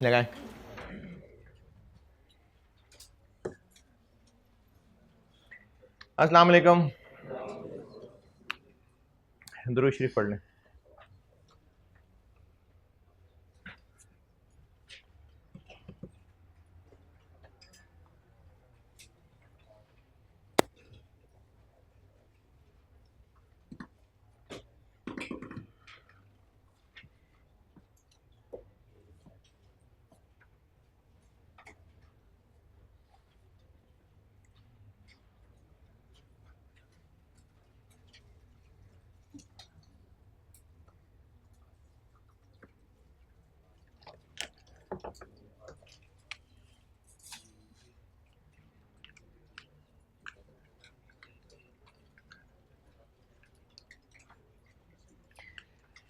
लगाएं। अस्सलाम वालेकुम। दुरूद शरीफ पढ़ लें।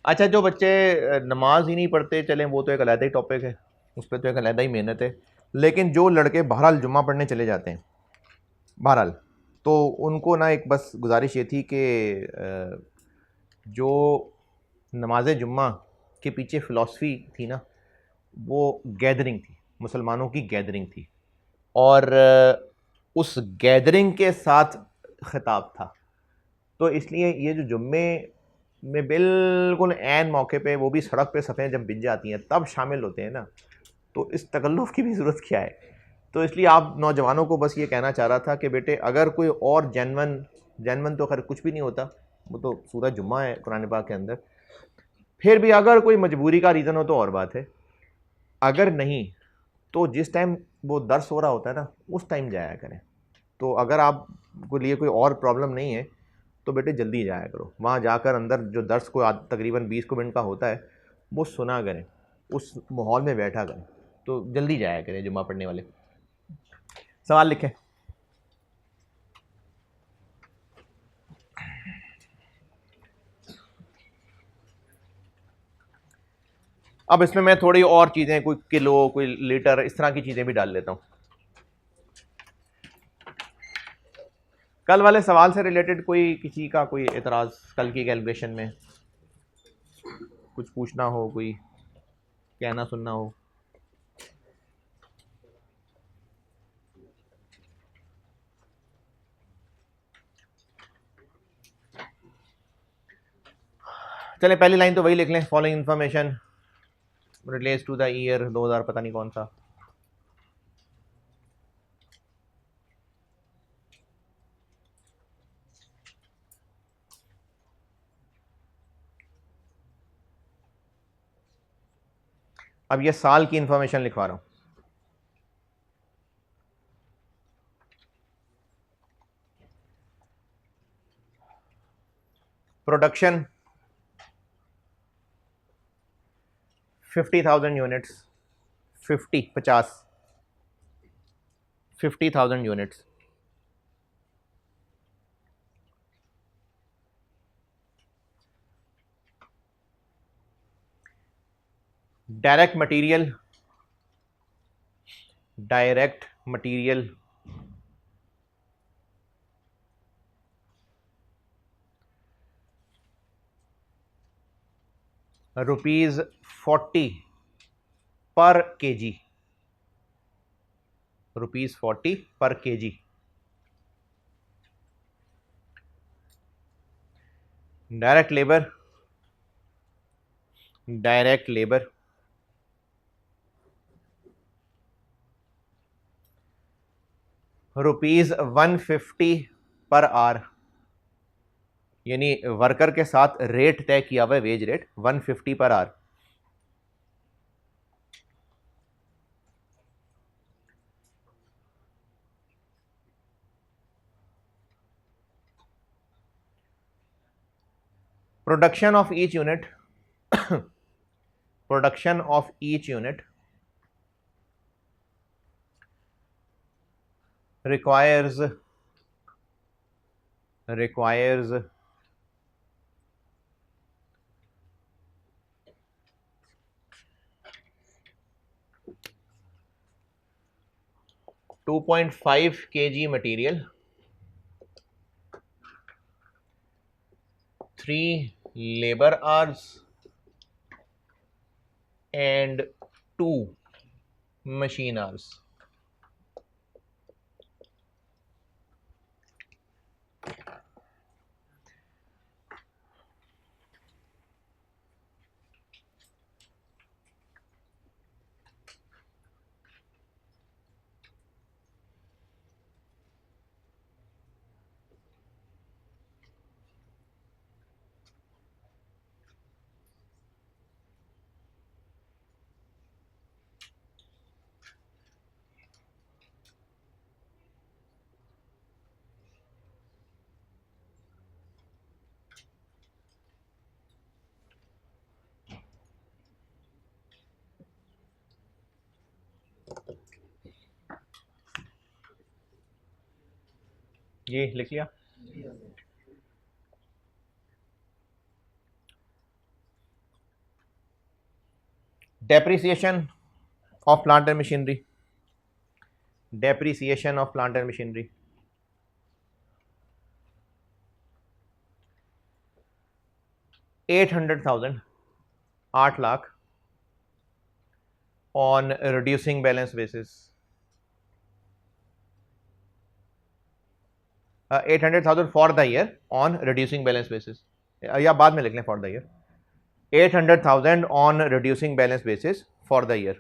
अच्छा, जो बच्चे नमाज ही नहीं पढ़ते, चलें वो तो एक अलग ही टॉपिक है, उस पर तो एक अलग ही मेहनत है। लेकिन जो लड़के बहरहाल जुम्मा पढ़ने चले जाते हैं बहरहाल, तो उनको ना एक बस गुजारिश ये थी कि जो नमाज जुम्मा के पीछे फ़िलासफ़ी थी ना, वो गैदरिंग थी, मुसलमानों की गैदरिंग थी। और उस गैदरिंग के साथ खिताब था। तो इसलिए ये जो जुम्मे में बिल्कुल ऐन मौके पे, वो भी सड़क पे सफ़ें जब बिछ जाती हैं तब शामिल होते हैं ना, तो इस तकल्लुफ़ की भी ज़रूरत क्या है। तो इसलिए आप नौजवानों को बस ये कहना चाह रहा था कि बेटे, अगर कोई और जैनवन तो खैर कुछ भी नहीं होता, वो तो सूरह जुम्मा है कुरान पाक के अंदर। फिर भी अगर कोई मजबूरी का रीज़न हो तो और बात है, अगर नहीं तो जिस टाइम वो दर्स हो रहा होता है ना, उस टाइम जाया करें। तो अगर आपको लिए कोई और प्रॉब्लम नहीं है तो बेटे जल्दी जाया करो, वहाँ जाकर अंदर जो दर्स को तकरीबन 20 मिनट का होता है वो सुना करें, उस माहौल में बैठा करें। तो जल्दी जाया करें जुम्मा पढ़ने वाले। सवाल लिखें। अब इसमें मैं थोड़ी और चीज़ें, कोई किलो, कोई लीटर, इस तरह की चीज़ें भी डाल लेता हूँ। कल वाले सवाल से रिलेटेड कोई किसी का कोई एतराज़, कल की कैलकुलेशन में कुछ पूछना हो, कोई कहना सुनना हो? चलें, पहली लाइन तो वही लिख लें, following information relates to the year 2000 पता नहीं कौन सा। अब ये साल की इंफॉर्मेशन लिखवा रहा हूँ। Production 50,000 units, 50,000 units. Direct material, direct material ₹40 पर केजी, ₹40 पर KG. Direct labour, direct labour ₹150 per hour, यानी वर्कर के साथ रेट तय किया हुआ है, wage rate 150 per hour. Production of each unit, production of each unit requires requires 2.5 kg material, 3 labor hours and 2 machine hours. ये लिख लिया। Depreciation of plant and machinery, depreciation of plant and machinery, 800,000, 8 lakh on reducing balance basis, 800,000 for the year on reducing balance basis, या बाद में लिख लें for the year, 800,000 on reducing balance basis for the year.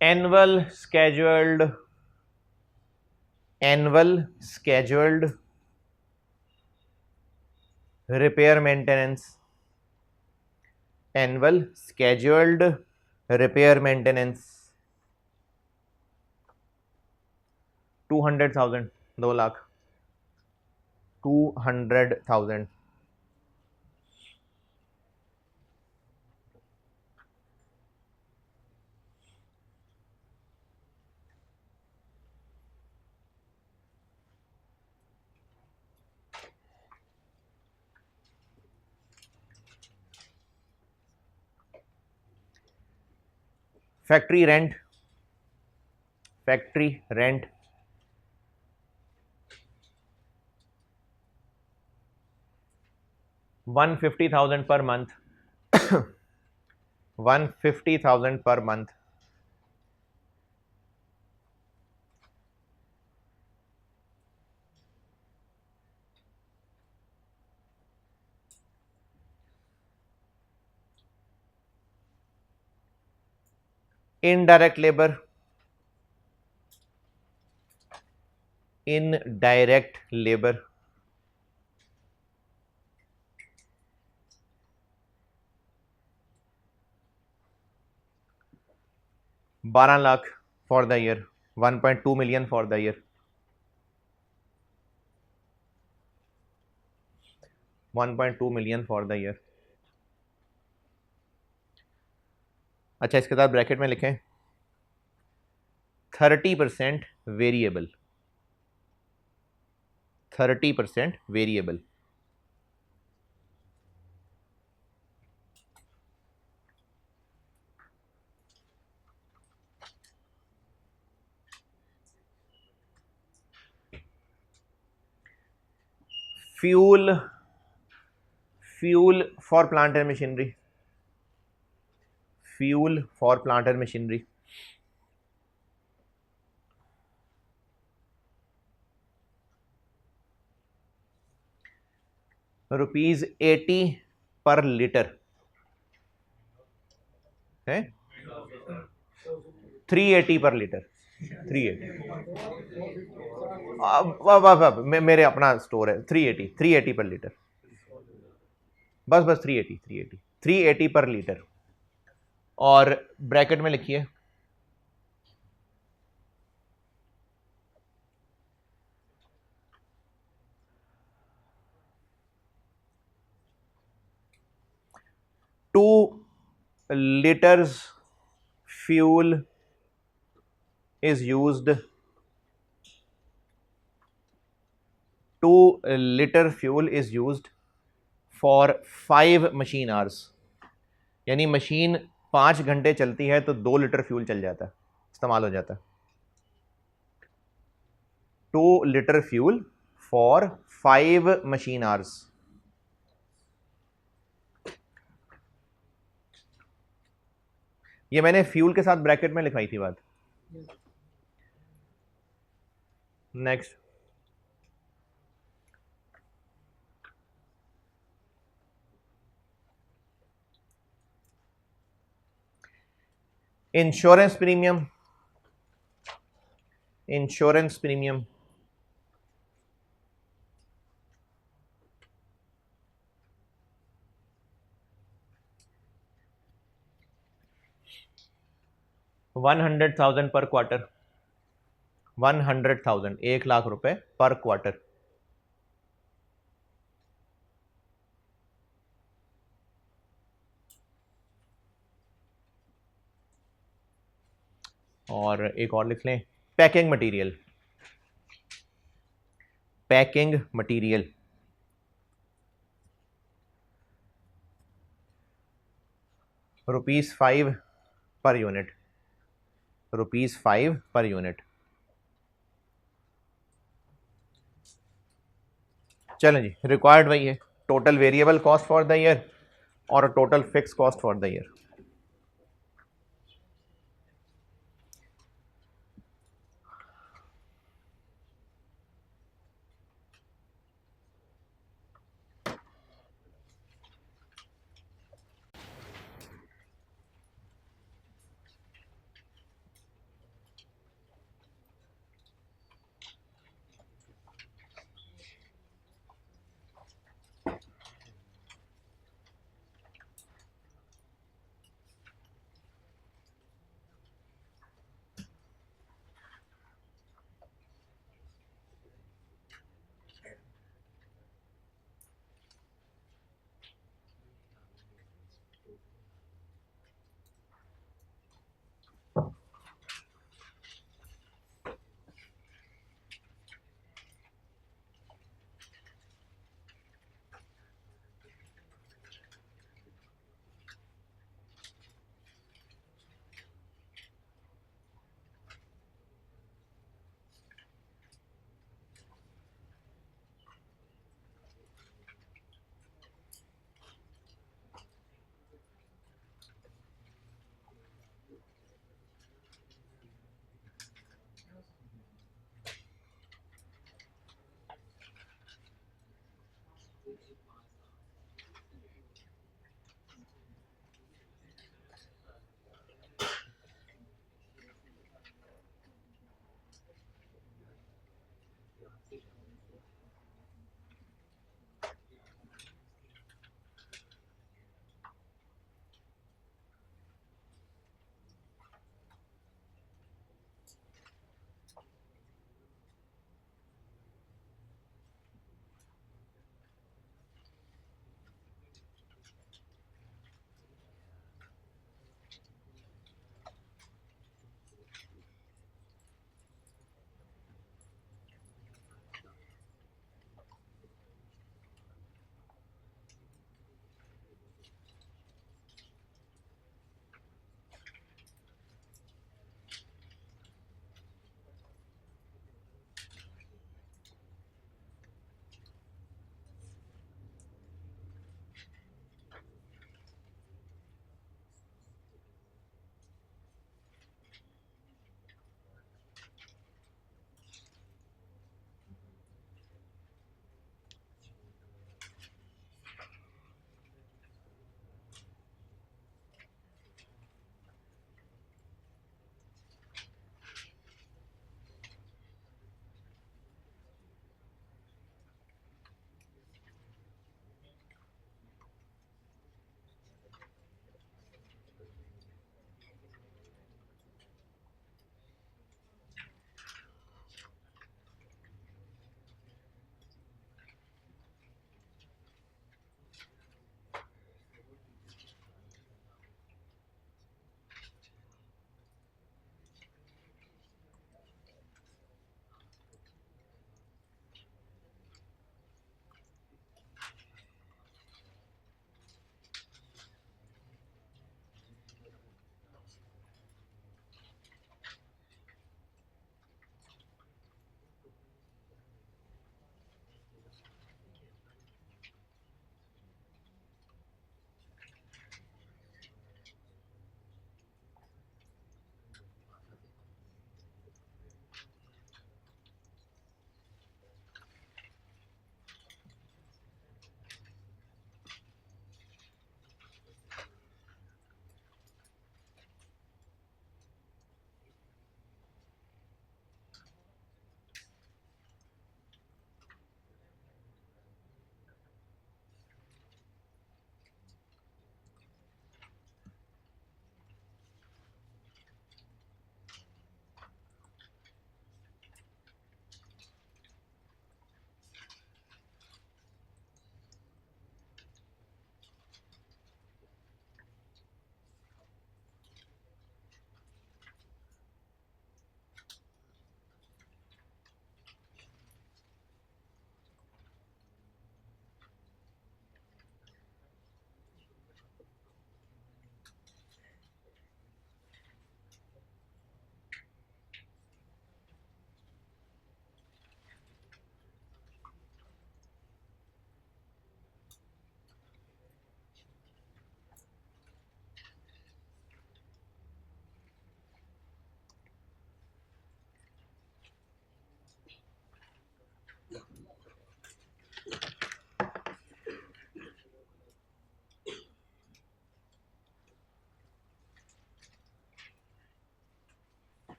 Annual scheduled repair maintenance, annual scheduled repair maintenance 200,000, 2 lakh, 200,000. Factory rent 150,000 per month, 150,000 per month. Indirect labor 12 lakh for the year, 1.2 million for the year, 1.2 million for the year. अच्छा, इसके साथ bracket में लिखें 30% variable, 30% variable. Fuel for plant and machinery, fuel for plant and machinery, rupees 80 पर litre है, 380 पर litre, 380. मेरे अपना स्टोर है, 380 पर लीटर, बस 380 पर लीटर. और ब्रैकेट में लिखिए 2 liters fuel is used, 2 liter fuel is used for 5 machine hours, यानी मशीन 5 घंटे चलती है तो 2 लीटर फ्यूल चल जाता है, इस्तेमाल हो जाता है। 2 litre fuel for 5 machine hours. ये मैंने फ्यूल के साथ ब्रैकेट में लिखवाई थी बात। Next, insurance premium, insurance premium $100,000 पर क्वार्टर, 100,000 1 लाख रुपए पर क्वार्टर। और एक और लिख लें, packing material, packing material ₹5 per unit, ₹5 per unit. चलें जी, रिक्वायर्ड वही है, total variable cost for the year और total fix cost for the year.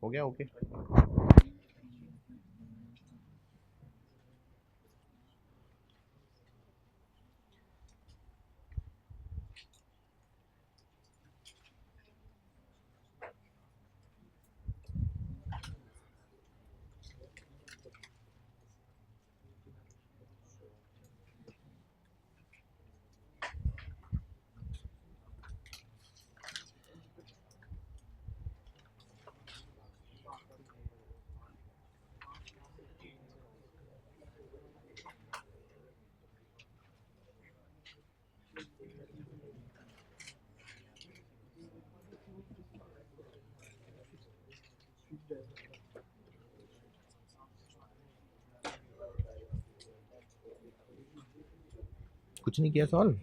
हो गया ओके। कुछ नहीं किया सॉल्व।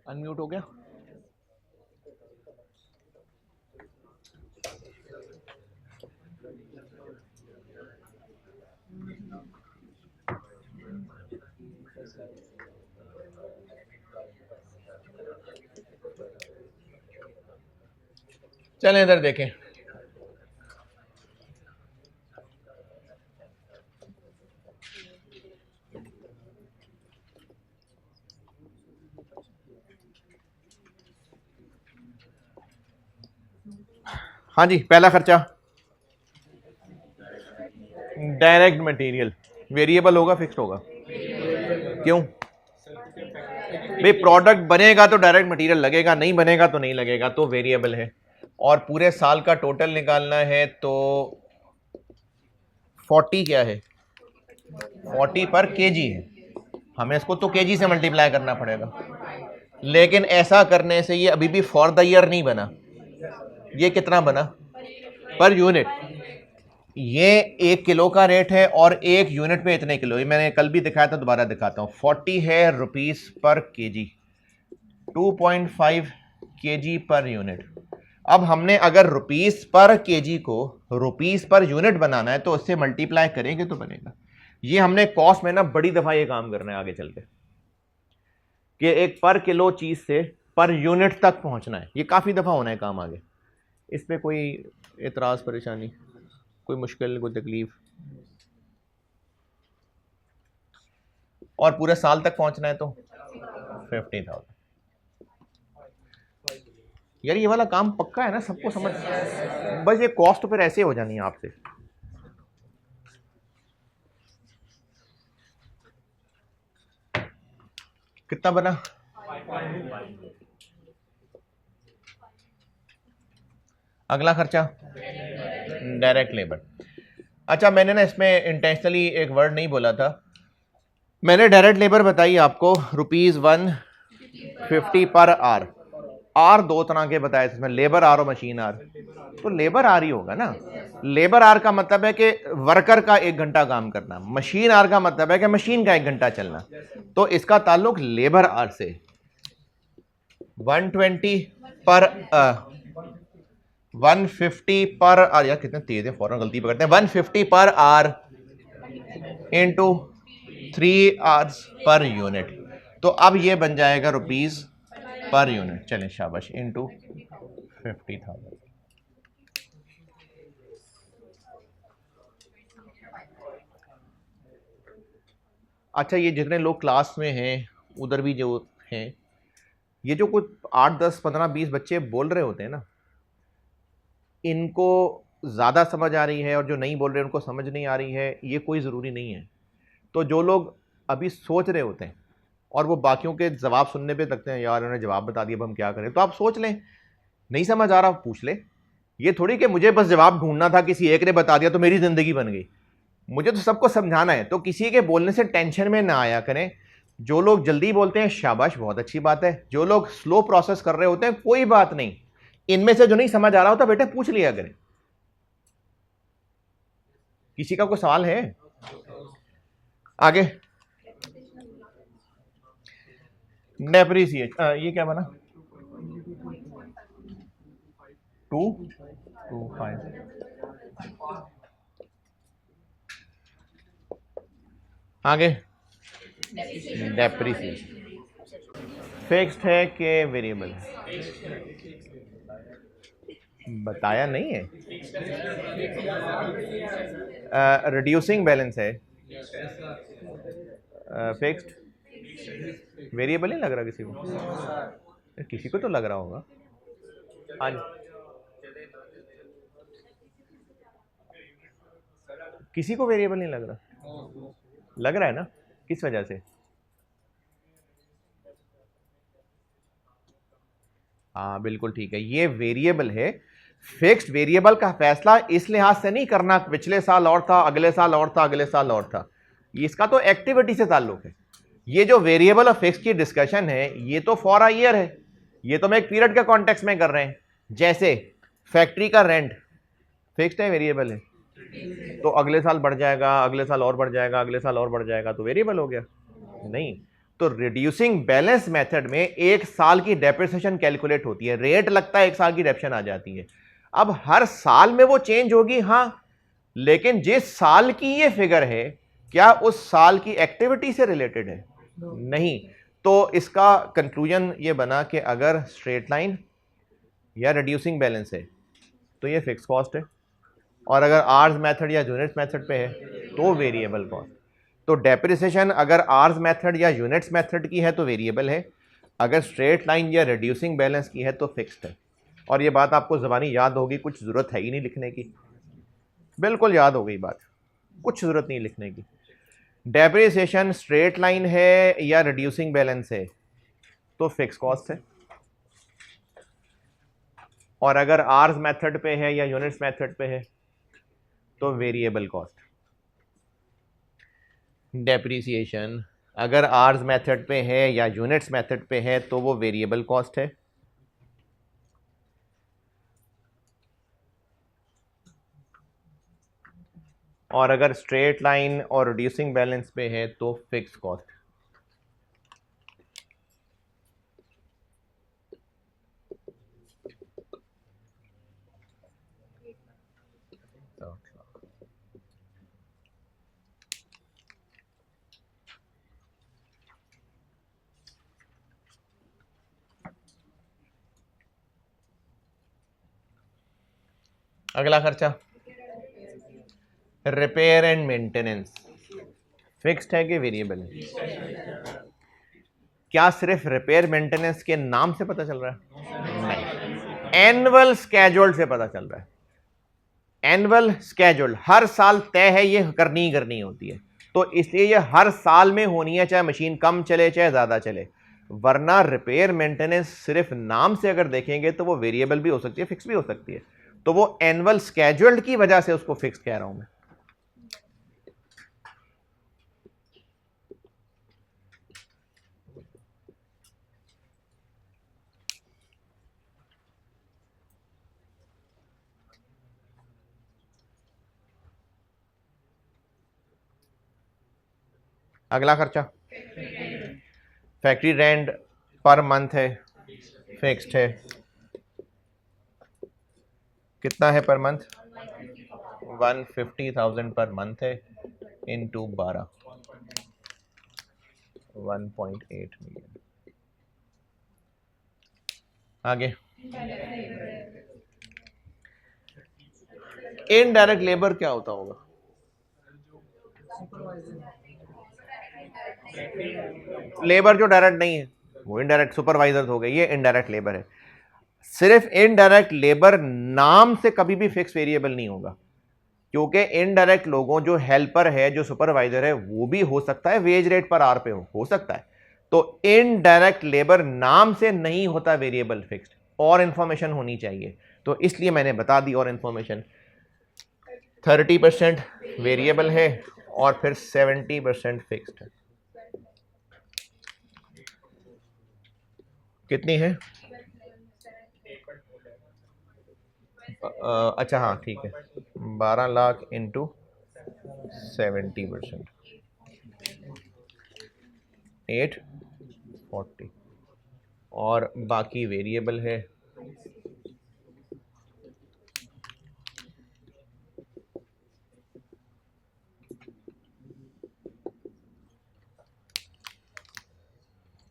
अनम्यूट हो गया। चलें इधर देखें। हाँ जी, पहला खर्चा डायरेक्ट मटेरियल। वेरिएबल होगा फिक्स्ड होगा? क्यों भाई? प्रोडक्ट बनेगा तो डायरेक्ट मटेरियल लगेगा, नहीं बनेगा तो नहीं लगेगा, तो वेरिएबल है। और पूरे साल का टोटल निकालना है तो 40 क्या है, 40 पर केजी है, हमें इसको तो केजी से मल्टीप्लाई करना पड़ेगा। लेकिन ऐसा करने से ये अभी भी फॉर द ईयर नहीं बना। ये कितना बना? Per unit. ये 1 किलो का रेट है और 1 यूनिट पे इतने किलो। ये मैंने कल भी दिखाया था, दोबारा दिखाता हूं। 40 है रुपीस पर केजी, 2.5 केजी पर यूनिट। अब हमने अगर रुपीस पर केजी को रुपीस पर यूनिट बनाना है तो उससे मल्टीप्लाई करेंगे तो बनेगा। ये हमने कॉस्ट में ना बड़ी दफा ये काम करना है आगे चल के, कि एक पर किलो चीज से पर यूनिट तक पहुंचना है। ये काफी दफा होना है काम आगे। इस पे कोई एतराज, परेशानी, कोई मुश्किल, कोई तकलीफ? और पूरे साल तक पहुंचना है तो 50,000। यार ये वाला काम पक्का है ना, सबको समझ? बस ये कॉस्ट तो फिर ऐसे हो जानी है आपसे। कितना बना? अगला खर्चा डायरेक्ट लेबर। अच्छा, मैंने ना इसमें इंटेंशनली एक वर्ड नहीं बोला था। मैंने डायरेक्ट लेबर बताई आपको ₹150 पर आर। आर दो तरह के बताए थे इसमें, लेबर आर और मशीन आर। तो लेबर आर ही होगा ना। लेबर आर का मतलब है कि वर्कर का 1 घंटा काम करना, मशीन आर का मतलब है कि मशीन का 1 घंटा चलना। तो इसका ताल्लुक लेबर आर से। 120 पर 150 पर आर। यार कितने तेज है, फौरन गलती पकड़ते हैं। 150 पर R into 3 hours per unit, तो अब ये बन जाएगा रुपीज पर यूनिट। चलें शाबाश, इंटू 50,000। अच्छा, ये जितने लोग क्लास में हैं उधर भी जो हैं, ये जो कुछ 8, 10, 15, 20 बच्चे बोल रहे होते हैं ना, इनको ज़्यादा समझ आ रही है और जो नहीं बोल रहे उनको समझ नहीं आ रही है, ये कोई ज़रूरी नहीं है। तो जो लोग अभी सोच रहे होते हैं और वो बाकियों के जवाब सुनने पे लगते हैं यार उन्होंने जवाब बता दिया अब हम क्या करें, तो आप सोच लें, नहीं समझ आ रहा पूछ ले। ये थोड़ी कि मुझे बस जवाब ढूंढना था, किसी एक ने बता दिया तो मेरी ज़िंदगी बन गई। मुझे तो सबको समझाना है, तो किसी के बोलने से टेंशन में ना आया करें। जो लोग जल्दी बोलते हैं शाबाश, बहुत अच्छी बात है। जो लोग स्लो प्रोसेस कर रहे होते हैं कोई बात नहीं, इनमें से जो नहीं समझ आ रहा होता बेटा पूछ लिया करें। किसी का कोई सवाल है? आगे डेप्रिसिएट, ये क्या बना? 225। आगे डेप्रिसिएशन फिक्स्ड है कि वेरिएबल है? बताया नहीं है। रिड्यूसिंग बैलेंस है, फिक्स्ड। वेरिएबल नहीं लग रहा किसी को? किसी को तो लग रहा होगा। हाँ, किसी को वेरिएबल नहीं लग रहा? लग रहा है ना, किस वजह से? हाँ बिल्कुल ठीक है, ये वेरिएबल है। फिक्स्ड वेरिएबल का फैसला इस लिहाज से नहीं करना पिछले साल और था, अगले साल और था, अगले साल और था। इसका तो एक्टिविटी से ताल्लुक है। ये जो वेरिएबल और फिक्स की डिस्कशन है ये तो फॉर अ ईयर है, ये तो मैं एक पीरियड के कॉन्टेक्स्ट में कर रहे हैं। जैसे फैक्ट्री का रेंट फिक्स्ड है, वेरिएबल है, तो अगले साल बढ़ जाएगा, अगले साल और बढ़ जाएगा, अगले साल और बढ़ जाएगा, तो वेरिएबल हो गया? नहीं। तो रिड्यूसिंग बैलेंस मेथड में एक साल की डेप्रिसिएशन कैलकुलेट होती है, रेट लगता है, एक साल की डेप्रिसिएशन आ जाती है। अब हर साल में वो चेंज होगी, हां, लेकिन जिस साल की ये फिगर है क्या उस साल की एक्टिविटी से रिलेटेड है? नहीं। तो इसका कंक्लूजन ये बना कि अगर स्ट्रेट लाइन या रिड्यूसिंग बैलेंस है तो ये फिक्स कॉस्ट है, और अगर आर्स मेथड या यूनिट्स मेथड पे है तो वेरिएबल कॉस्ट। तो डेप्रिसिएशन अगर आर्स मेथड या यूनिट्स मेथड की है तो वेरिएबल है, अगर स्ट्रेट लाइन या रिड्यूसिंग बैलेंस की है तो फिक्स्ड है। और ये बात आपको ज़बानी याद होगी, कुछ ज़रूरत है ही नहीं लिखने की, बिल्कुल याद हो गई बात, कुछ ज़रूरत नहीं लिखने की। डेप्रिसिएशन स्ट्रेट लाइन है या रिड्यूसिंग बैलेंस है तो फिक्स कॉस्ट है, और अगर आर्स मेथड पे है या यूनिट्स मेथड पे है तो वेरिएबल कॉस्ट। डेप्रिसिएशन अगर आर्स मेथड पे है या यूनिट्स मेथड पे है तो वो वेरिएबल कॉस्ट है, और अगर स्ट्रेट लाइन और रिड्यूसिंग बैलेंस पे है तो फिक्स कॉस्ट। अगला खर्चा रिपेयर एंड मेंटेनेंस, फिक्स्ड है कि वेरिएबल है? क्या सिर्फ रिपेयर मेंटेनेंस के नाम से पता चल रहा है? नहीं, एनुअल स्केड्यूल से पता चल रहा है। एनुअल स्केड्यूल हर साल तय है, ये करनी ही करनी होती है, तो इसलिए ये हर साल में होनी है, चाहे मशीन कम चले चाहे ज्यादा चले। वरना रिपेयर मेंटेनेंस सिर्फ नाम से अगर देखेंगे तो वो वेरिएबल भी हो सकती है, फिक्स भी हो सकती है, तो वो एनुअल स्केड्यूल्ड की वजह से उसको फिक्स कह रहा हूं मैं। अगला खर्चा फैक्ट्री रेंट पर मंथ है, फिक्स्ड है, कितना है पर मंथ? 150,000 पर मंथ है, इंटू 12, 1.8 मिलियन। आगे इनडायरेक्ट लेबर क्या होता होगा? लेबर जो डायरेक्ट नहीं है वो इनडायरेक्ट सुपरवाइजर हो गए, ये इनडायरेक्ट लेबर है। सिर्फ इनडायरेक्ट लेबर नाम से कभी भी फिक्स वेरिएबल नहीं होगा, क्योंकि इनडायरेक्ट लोगों जो हेल्पर है, जो सुपरवाइजर है, वो भी हो सकता है वेज रेट पर आर पे हो सकता है। तो इनडायरेक्ट लेबर नाम से नहीं होता वेरिएबल फिक्स्ड, और इंफॉर्मेशन होनी चाहिए, तो इसलिए मैंने बता दी। और इंफॉर्मेशन 30% वेरिएबल है और फिर 70% फिक्स्ड है। कितनी है? अच्छा हाँ ठीक है, 12 लाख इंटू 70%, 840, और बाकी वेरिएबल है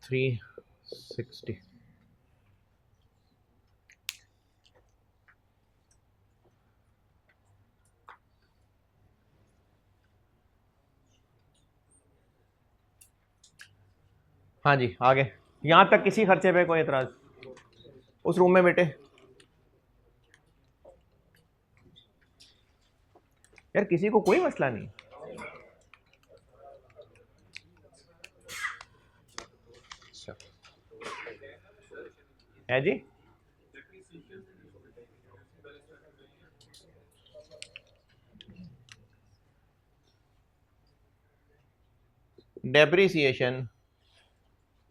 360। हाँ जी आगे, यहां तक किसी खर्चे पे कोई एतराज? उस रूम में बेटे, यार किसी को कोई मसला नहीं है जी? डेप्रीसिएशन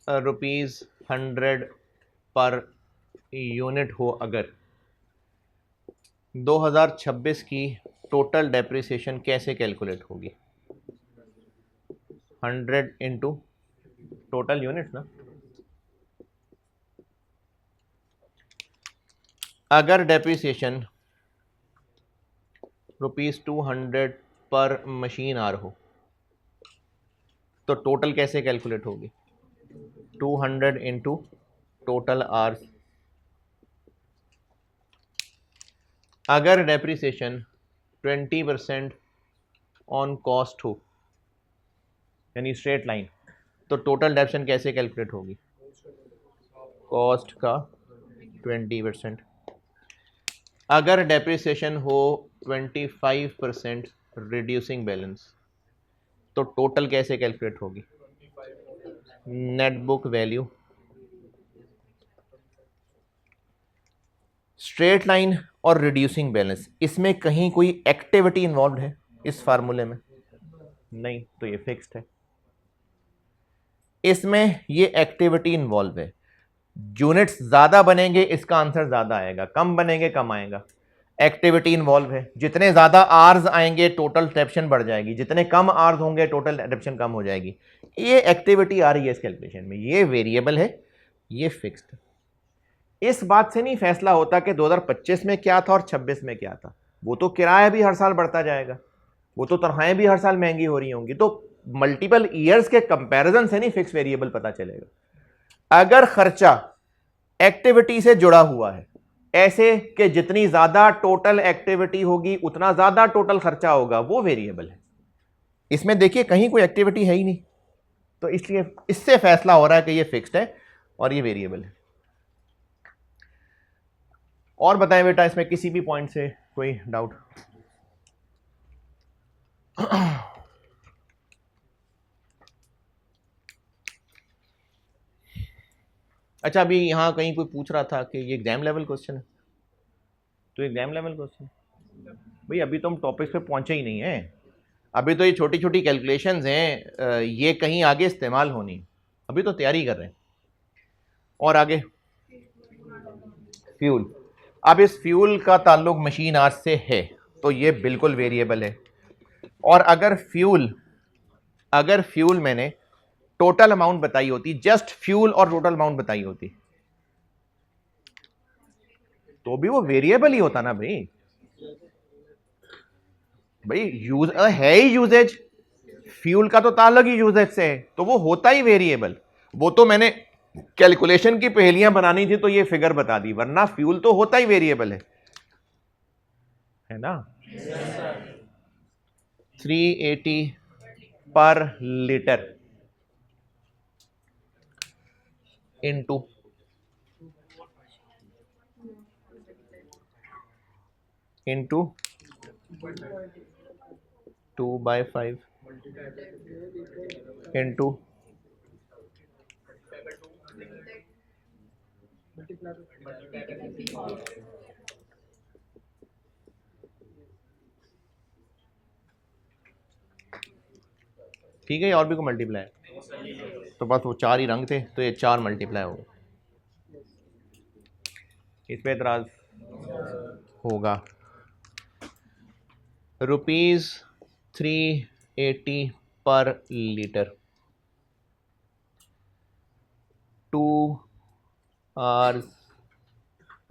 ₹100 पर यूनिट हो अगर, 2026 की टोटल डेप्रीसिएशन कैसे कैलकुलेट होगी? 100 इंटू टोटल यूनिट ना। अगर डेप्रीसिएशन ₹200 पर मशीन आर हो तो टोटल कैसे कैलकुलेट होगी? 200 इंटू टोटल आर्स। अगर डेप्रीसिएशन 20% ऑन कॉस्ट हो, यानी स्ट्रेट लाइन, तो टोटल डेप्शन कैसे कैलकुलेट होगी? कॉस्ट का 20%। अगर डेप्रिसिएशन हो 25% रिड्यूसिंग बैलेंस, तो टोटल कैसे कैलकुलेट होगी? Net book value. Straight line और रिड्यूसिंग बैलेंस, इसमें कहीं कोई एक्टिविटी इन्वॉल्व है इस फार्मूले में? नहीं, तो ये फिक्स्ड है। इसमें ये एक्टिविटी इन्वॉल्व है, यूनिट्स ज्यादा बनेंगे इसका आंसर ज्यादा आएगा, कम बनेंगे कम आएगा। एक्टिविटी इन्वॉल्व है, जितने ज्यादा आर्स आएंगे टोटल डेप्शन बढ़ जाएगी, जितने कम आर्स होंगे टोटल डेप्शन कम हो जाएगी। ये एक्टिविटी आ रही है इस कैलकुलेशन में, ये वेरिएबल है, ये फिक्स्ड। इस बात से नहीं फैसला होता कि 2025 में क्या था और 26 में क्या था, वो तो किराया भी हर साल बढ़ता जाएगा, वो तो तनख्वाहें भी हर साल महंगी हो रही होंगी, तो मल्टीपल ईयर्स के कंपैरिजन से नहीं फिक्स वेरिएबल पता चलेगा। अगर खर्चा एक्टिविटी से जुड़ा हुआ है, ऐसे कि जितनी ज्यादा टोटल एक्टिविटी होगी उतना ज्यादा टोटल खर्चा होगा, वो वेरिएबल है। इसमें देखिए कहीं कोई एक्टिविटी है ही नहीं, तो इसलिए इससे फैसला हो रहा है कि ये फिक्स्ड है और ये वेरिएबल है। और बताएं बेटा, इसमें किसी भी पॉइंट से कोई डाउट? अच्छा, अभी यहां कहीं कोई पूछ रहा था कि ये एग्जाम लेवल क्वेश्चन है, तो एग्जाम लेवल क्वेश्चन भाई, अभी तो हम टॉपिक्स पे पहुंचे ही नहीं है, अभी तो ये छोटी छोटी कैलकुलेशंस हैं, ये कहीं आगे इस्तेमाल होनी, अभी तो तैयारी कर रहे हैं। और आगे फ्यूल, अब इस फ्यूल का ताल्लुक मशीन आर्स से है, तो ये बिल्कुल वेरिएबल है। और अगर फ्यूल मैंने टोटल अमाउंट बताई होती, जस्ट फ्यूल और टोटल अमाउंट बताई होती, तो भी वो वेरिएबल ही होता ना भाई। यूज है ही यूजेज, फ्यूल का तो ताल्लुक ही यूजेज से है, तो वो होता ही वेरिएबल। वो तो मैंने कैलकुलेशन की पहेलियां बनानी थी तो ये फिगर बता दी, वरना फ्यूल तो होता ही वेरिएबल है ना। 380 पर लीटर इनटू 2/5 इंटू ठीक है, और भी को मल्टीप्लाई, तो बस वो 4 ही रंग थे तो ये 4 मल्टीप्लाई हो गए। इस पे एतराज होगा। ₹380 पर litre, 2 hours,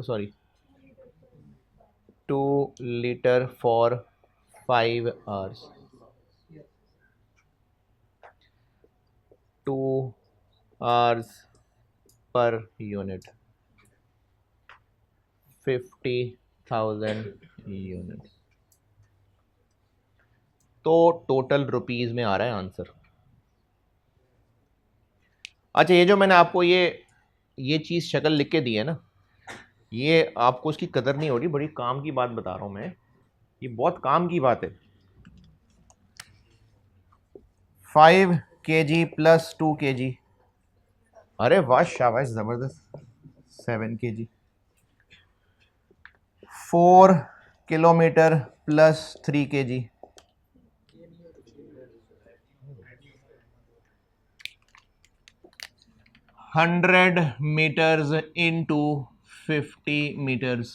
sorry, 2 liter for 5 hours, 2 hours per unit, 50,000 unit. तो टोटल रुपीज में आ रहा है आंसर। अच्छा, ये जो मैंने आपको ये चीज़ शक्ल लिख के दी है ना, ये आपको उसकी कदर नहीं हो रही, बड़ी काम की बात बता रहा हूं मैं, ये बहुत काम की बात है। 5 kg प्लस 2 kg, अरे वाह शाबाश जबरदस्त, 7 kg। 4 kilometre plus 3 kg, 100 metres into 50 metres,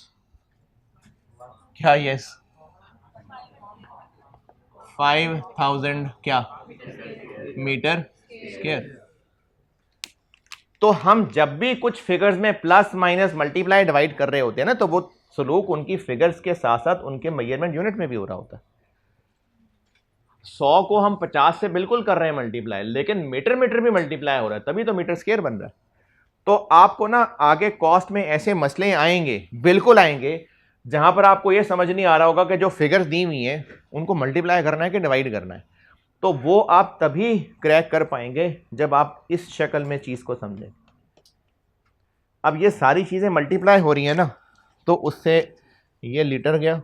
क्या यस 5000 क्या मीटर स्क्वायर। तो हम जब भी कुछ फिगर्स में प्लस माइनस मल्टीप्लाई डिवाइड कर रहे होते हैं ना, तो वो सलूक उनकी फिगर्स के साथ साथ उनके मेजरमेंट यूनिट में भी हो रहा होता है। 100 को हम 50 से बिल्कुल कर रहे हैं मल्टीप्लाई, लेकिन मीटर मीटर भी मल्टीप्लाई हो रहा है, तभी तो मीटर स्क्वायर बन रहा है। तो आपको ना आगे कॉस्ट में ऐसे मसले आएंगे, बिल्कुल आएंगे, जहां पर आपको यह समझ नहीं आ रहा होगा कि जो फिगर्स दी हुई हैं उनको मल्टीप्लाई करना है कि डिवाइड करना है। तो वो आप तभी क्रैक कर पाएंगे जब आप इस शक्ल में चीज को समझें। अब ये सारी चीजें मल्टीप्लाई हो रही है ना, तो उससे ये लीटर गया,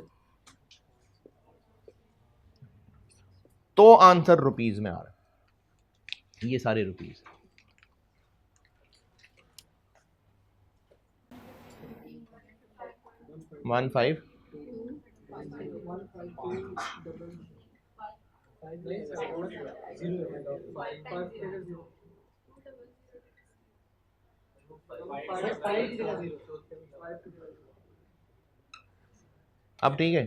तो आंसर रुपीज में आ रहा है, ये सारे रुपीज। वन फाइव अब ठीक है।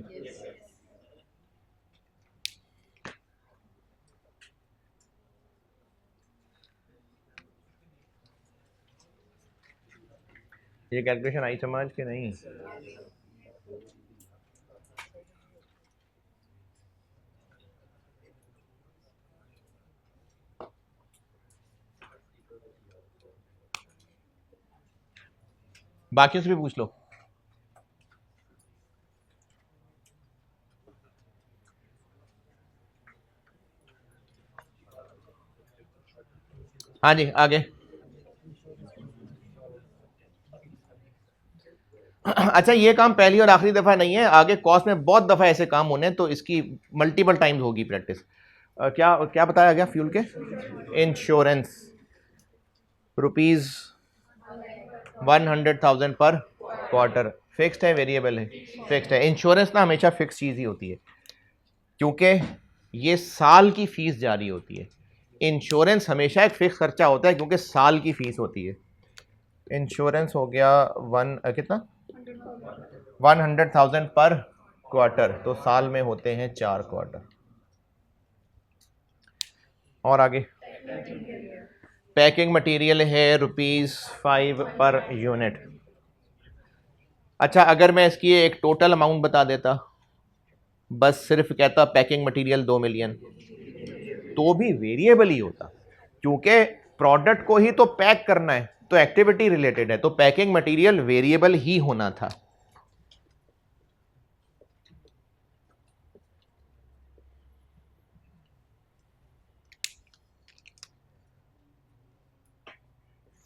ये कैलकुलेशन आई समझ के नहीं? बाकियों से भी पूछ लो। हाँ जी आगे। अच्छा, ये काम पहली और आखिरी दफा नहीं है, आगे कॉस्ट में बहुत दफा ऐसे काम होने, तो इसकी मल्टीपल टाइम्स होगी प्रैक्टिस। क्या क्या बताया गया फ्यूल के? इंश्योरेंस रुपीज 100,000 पर क्वार्टर, फिक्स्ड है वेरिएबल है? फिक्स्ड है। इंश्योरेंस ना हमेशा फिक्स चीज ही होती है, क्योंकि ये साल की फीस जारी होती है। इंश्योरेंस हमेशा एक फिक्स खर्चा होता है क्योंकि साल की फीस होती है। इंश्योरेंस हो गया कितना 100,000 पर क्वार्टर, तो साल में होते हैं 4 क्वार्टर। और आगे पैकिंग मटेरियल है ₹5 पर यूनिट। अच्छा, अगर मैं इसकी एक टोटल अमाउंट बता देता, बस सिर्फ कहता पैकिंग मटेरियल 2 मिलियन, तो भी वेरिएबल ही होता, क्योंकि प्रोडक्ट को ही तो पैक करना है, तो एक्टिविटी रिलेटेड है, तो पैकिंग मटेरियल वेरिएबल ही होना था।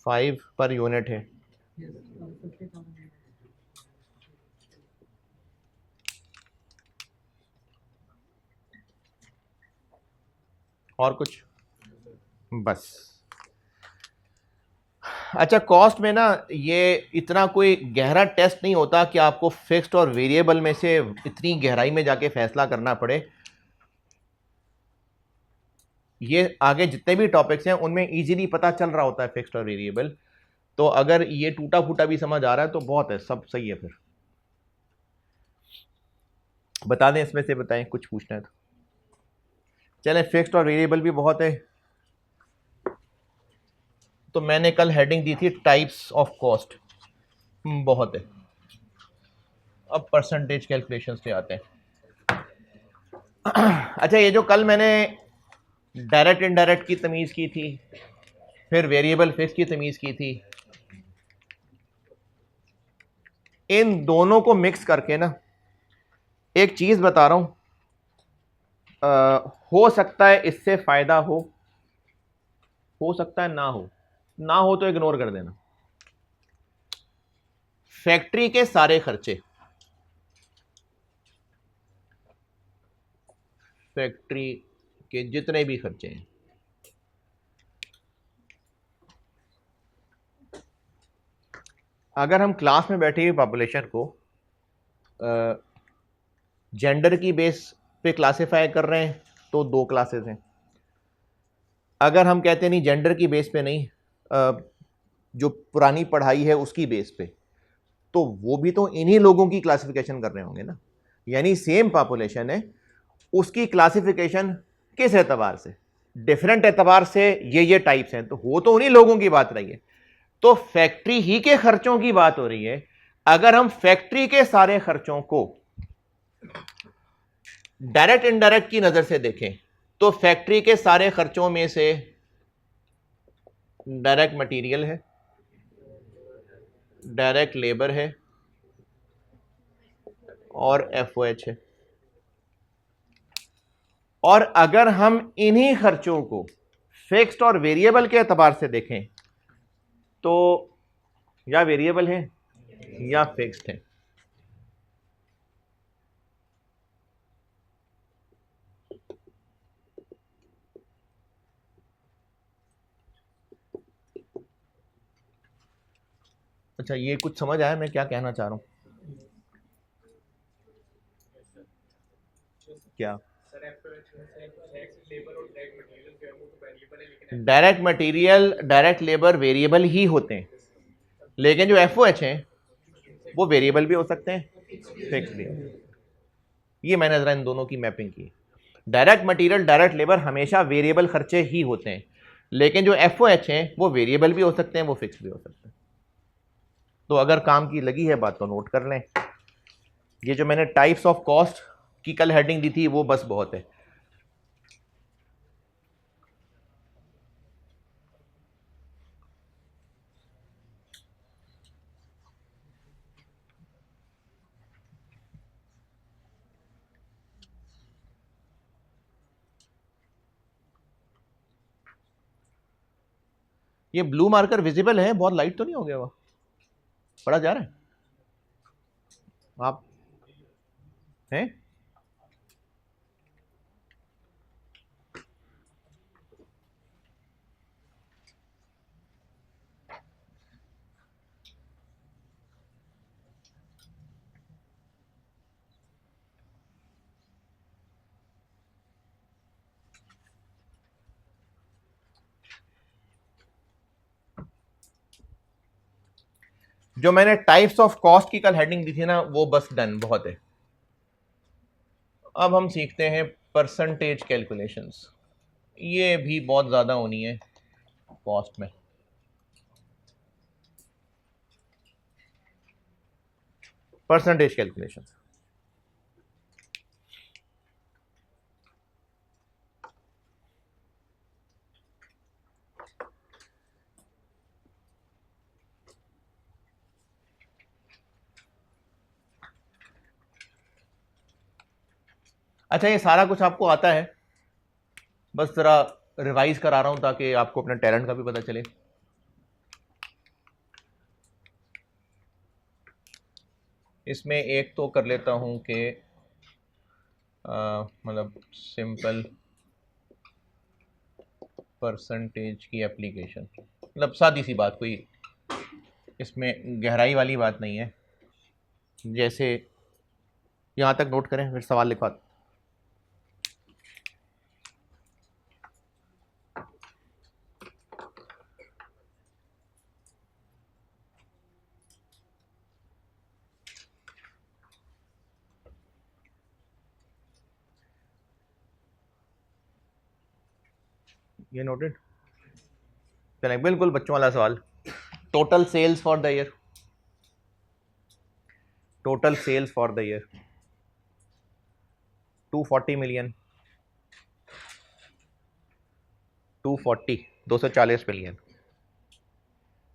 फाइव पर यूनिट है। और कुछ? बस। अच्छा, कॉस्ट में ना ये इतना कोई गहरा टेस्ट नहीं होता कि आपको फिक्स्ड और वेरिएबल में से इतनी गहराई में जाके फैसला करना पड़े। ये आगे जितने भी टॉपिक्स हैं उनमें इजीली पता चल रहा होता है फिक्स्ड और वेरिएबल। तो अगर ये टूटा फूटा भी समझ आ रहा है तो बहुत है, सब सही है। फिर बता दें, इसमें से बताएं, कुछ पूछना है तो चलें। फिक्स्ड और वेरिएबल भी बहुत है, तो मैंने कल हेडिंग दी थी टाइप्स ऑफ कॉस्ट, बहुत है। अब परसेंटेज कैलकुलेशन पे आते हैं। अच्छा, ये जो कल मैंने डायरेक्ट इनडायरेक्ट की तमीज़ की थी, फिर वेरिएबल फिक्स की तमीज़ की थी, इन दोनों को मिक्स करके ना एक चीज़ बता रहा हूं, हो सकता है इससे फ़ायदा हो सकता है ना हो तो इग्नोर कर देना। फैक्ट्री के सारे खर्चे, फैक्ट्री के जितने भी खर्चे हैं, अगर हम क्लास में बैठी हुई पॉपुलेशन को जेंडर की बेस पे क्लासिफाई कर रहे हैं तो दो क्लासेस हैं। अगर हम कहते हैं नहीं, जेंडर की बेस पे नहीं, जो पुरानी पढ़ाई है उसकी बेस पे, तो वो भी तो इन्हीं लोगों की क्लासिफिकेशन कर रहे होंगे ना। यानी सेम पॉपुलेशन है, उसकी क्लासिफिकेशन किस एतबार से, डिफरेंट एतबार से ये टाइप्स हैं, तो हो तो उन्हीं लोगों की बात रही है। तो फैक्ट्री ही के खर्चों की बात हो रही है। अगर हम फैक्ट्री के सारे खर्चों को डायरेक्ट इनडायरेक्ट की नजर से देखें तो फैक्ट्री के सारे खर्चों में से डायरेक्ट मटेरियल है, डायरेक्ट लेबर है और एफओएच है। और अगर हम इन्हीं खर्चों को फिक्स्ड और वेरिएबल के एतबार से देखें तो या वेरिएबल है या फिक्स्ड है। अच्छा, ये कुछ समझ आया मैं क्या कहना चाह रहा हूं? क्या? Direct material, direct labour variable ही होते हैं, लेकिन जो एफओएच हैं वो वेरिएबल भी हो सकते हैं, फिक्स भी। ये मैंने जरा इन दोनों की मैपिंग की। डायरेक्ट मटेरियल, डायरेक्ट लेबर हमेशा वेरिएबल खर्चे ही होते हैं, लेकिन जो एफओएच हैं वो वेरिएबल भी हो सकते हैं, वो फिक्स भी हो सकते हैं। तो अगर काम की लगी है बात तो नोट कर लें। ये जो मैंने टाइप्स ऑफ कॉस्ट की कल हेडिंग दी थी वो बस बहुत है। ये ब्लू मार्कर विजिबल है? बहुत लाइट तो नहीं हो गया वो? पढ़ा जा रहा है आप हैं? जो मैंने टाइप्स ऑफ कॉस्ट की कल हेडिंग दी थी ना वो बस डन, बहुत है। अब हम सीखते हैं परसेंटेज कैलकुलेशंस। ये भी बहुत ज़्यादा होनी है कॉस्ट में। परसेंटेज कैलकुलेशन, अच्छा, ये सारा कुछ आपको आता है, बस ज़रा रिवाइज करा रहा हूँ ताकि आपको अपने टैलेंट का भी पता चले। इसमें एक तो कर लेता हूँ कि मतलब सिंपल परसेंटेज की एप्लीकेशन, मतलब सादी सी बात, कोई इसमें गहराई वाली बात नहीं है। जैसे यहाँ तक नोट करें, फिर सवाल लिखवा। ये नोटेड। चलें, बिल्कुल बच्चों वाला सवाल। Total sales for the year, total sales for the year 240 million, 240 million.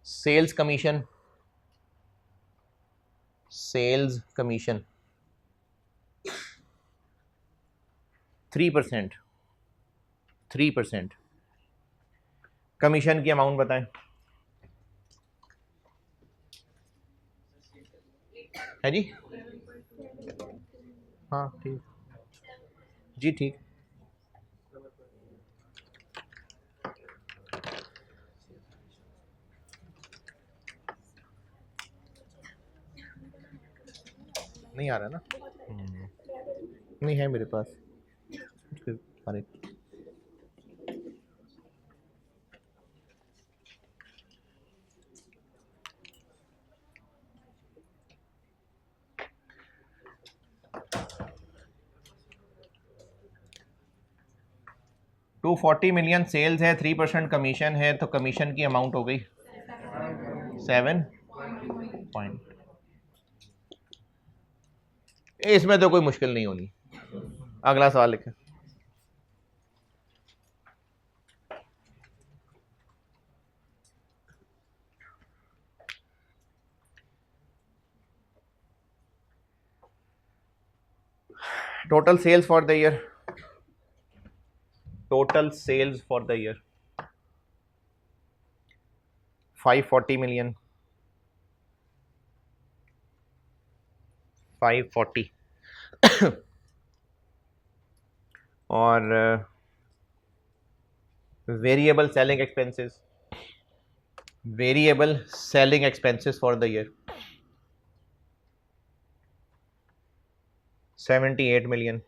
Sales commission, sales commission 3%, 3%। Commission की अमाउंट बताएं। है जी, हाँ ठीक जी, ठीक। नहीं आ रहा ना? नहीं है मेरे पास अरे 240 मिलियन सेल्स है, 3% कमीशन है, तो कमीशन की अमाउंट हो गई 7 पॉइंट। इसमें तो कोई मुश्किल नहीं होनी। अगला सवाल लिखें। Total sales for the year, total sales for the year 540 million, 540। और variable selling expenses, variable selling expenses for the year 78 million.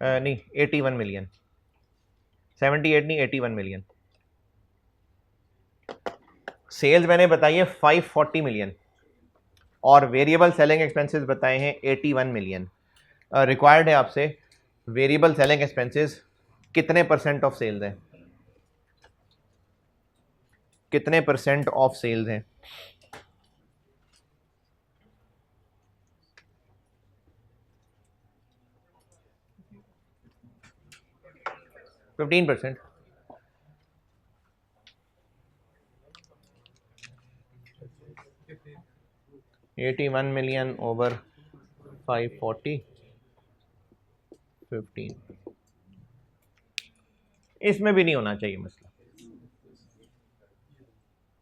नहीं, 81 मिलियन, 78 नहीं, 81 मिलियन। सेल्स मैंने बताई है 540 मिलियन और वेरिएबल सेलिंग एक्सपेंसेस बताए हैं 81 मिलियन। रिक्वायर्ड है आपसे वेरिएबल सेलिंग एक्सपेंसेस कितने परसेंट ऑफ सेल्स हैं, कितने परसेंट ऑफ सेल्स हैं। 15%। 81 मिलियन ओवर 540, 15। इसमें भी नहीं होना चाहिए मसला।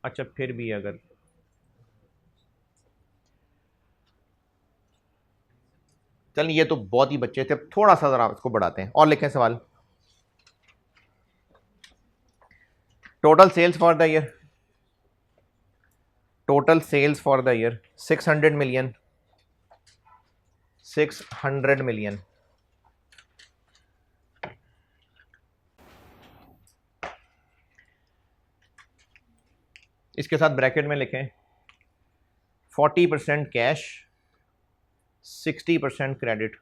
अच्छा, फिर भी अगर चलिए, ये तो बहुत ही बच्चे थे, अब थोड़ा सा जरा इसको बढ़ाते हैं और लिखें सवाल। Total sales for the year, total sales for the year 600 million, 600 million. इसके साथ ब्रैकेट में लिखें 40% cash, 60% credit,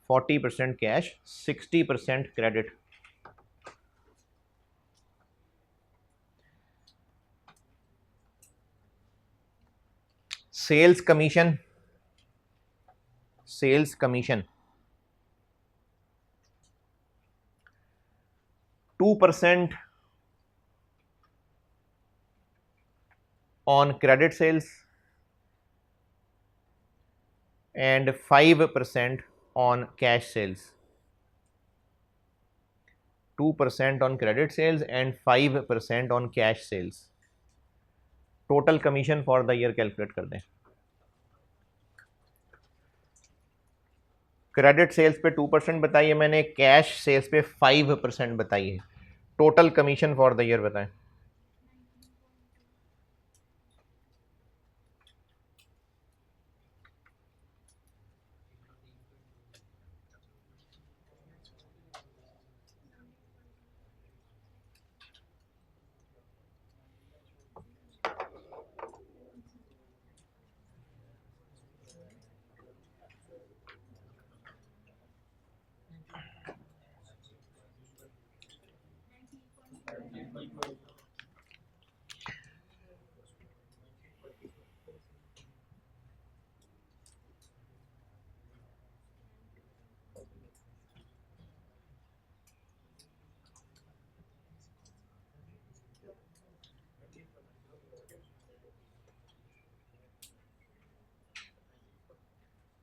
40% cash, 60% credit. Sales commission, sales commission 2% on credit sales and 5% on cash sales. 2% on credit sales and 5% on cash sales. Total commission for the year calculate कर दें. Credit sales पे 2% बताई है मैंने, cash sales पे 5% बताई है. Total commission for the year बताएं.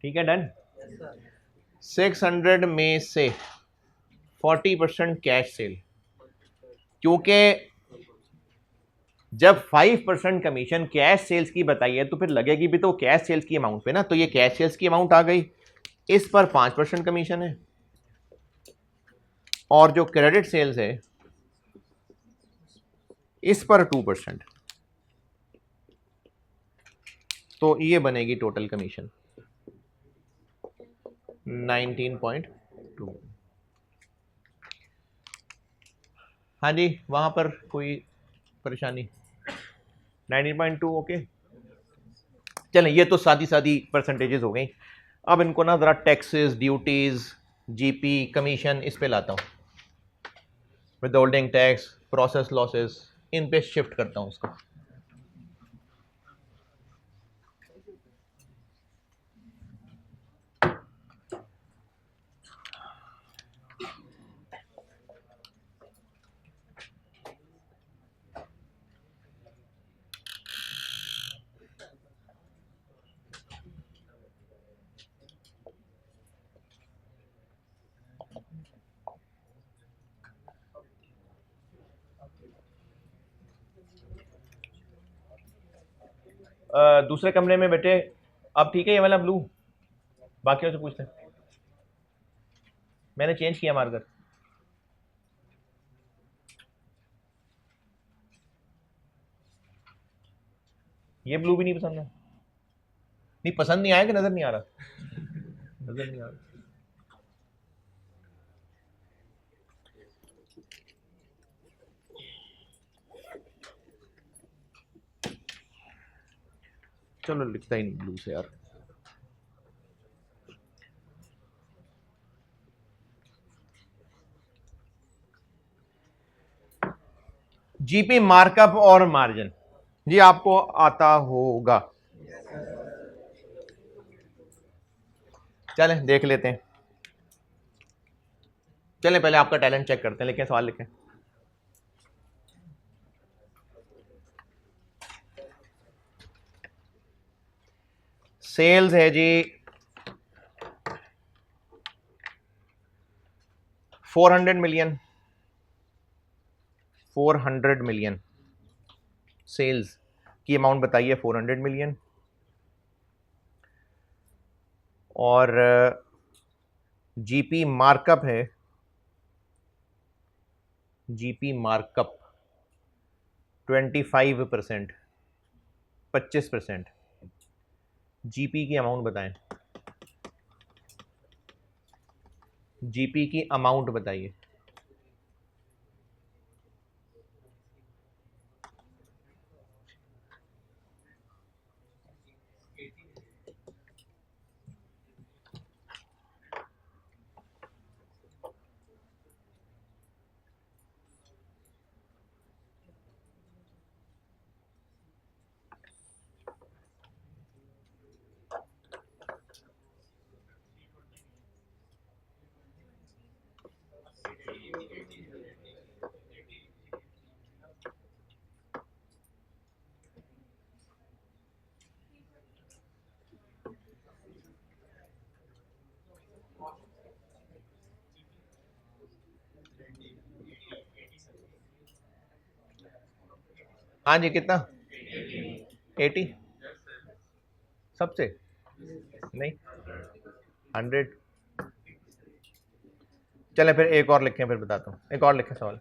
ठीक है, डन. 600 में से 40% कैश सेल, क्योंकि जब 5% कमीशन कैश सेल्स की बताई है तो फिर लगेगी भी तो कैश सेल्स की अमाउंट पे ना, तो ये कैश सेल्स की अमाउंट आ गई. इस पर 5% कमीशन है और जो क्रेडिट सेल्स है इस पर 2%, तो ये बनेगी टोटल कमीशन 19.2. हाँ जी, वहां पर कोई परेशानी? 19.2 ओके. चलें, ये तो सादी सादी परसेंटेजेस हो गई. अब इनको ना ज़रा टैक्सेस, ड्यूटीज़, जीपी, कमीशन इस पे लाता हूँ. Withholding tax, process losses, इन पे शिफ्ट करता हूँ उसको. दूसरे कमरे में बेटे, अब ठीक है ये वाला ब्लू? बाकियों से पूछते हैं, मैंने चेंज किया मार्कर. ये ब्लू भी नहीं पसंद है? नहीं पसंद नहीं आया कि नजर नहीं आ रहा? नजर नहीं आ रहा. चलो लिखता ही नहीं ब्लू से यार. जीपी मार्कअप और मार्जिन जी आपको आता होगा. चलें देख लेते हैं. चलें पहले आपका टैलेंट चेक करते हैं. लिखें, सवाल लिखें. सेल्स है जी 400 मिलियन. 400 मिलियन सेल्स की अमाउंट बताइए. 400 मिलियन. और जीपी मार्कअप है, जीपी मार्कअप 25%, 25%. जीपी की अमाउंट बताएं. जीपी की अमाउंट बताइए. हाँ जी, कितना? 80 सबसे? नहीं, 100। चले फिर एक और लिखें, फिर बताता हूँ, एक और लिखें सवाल।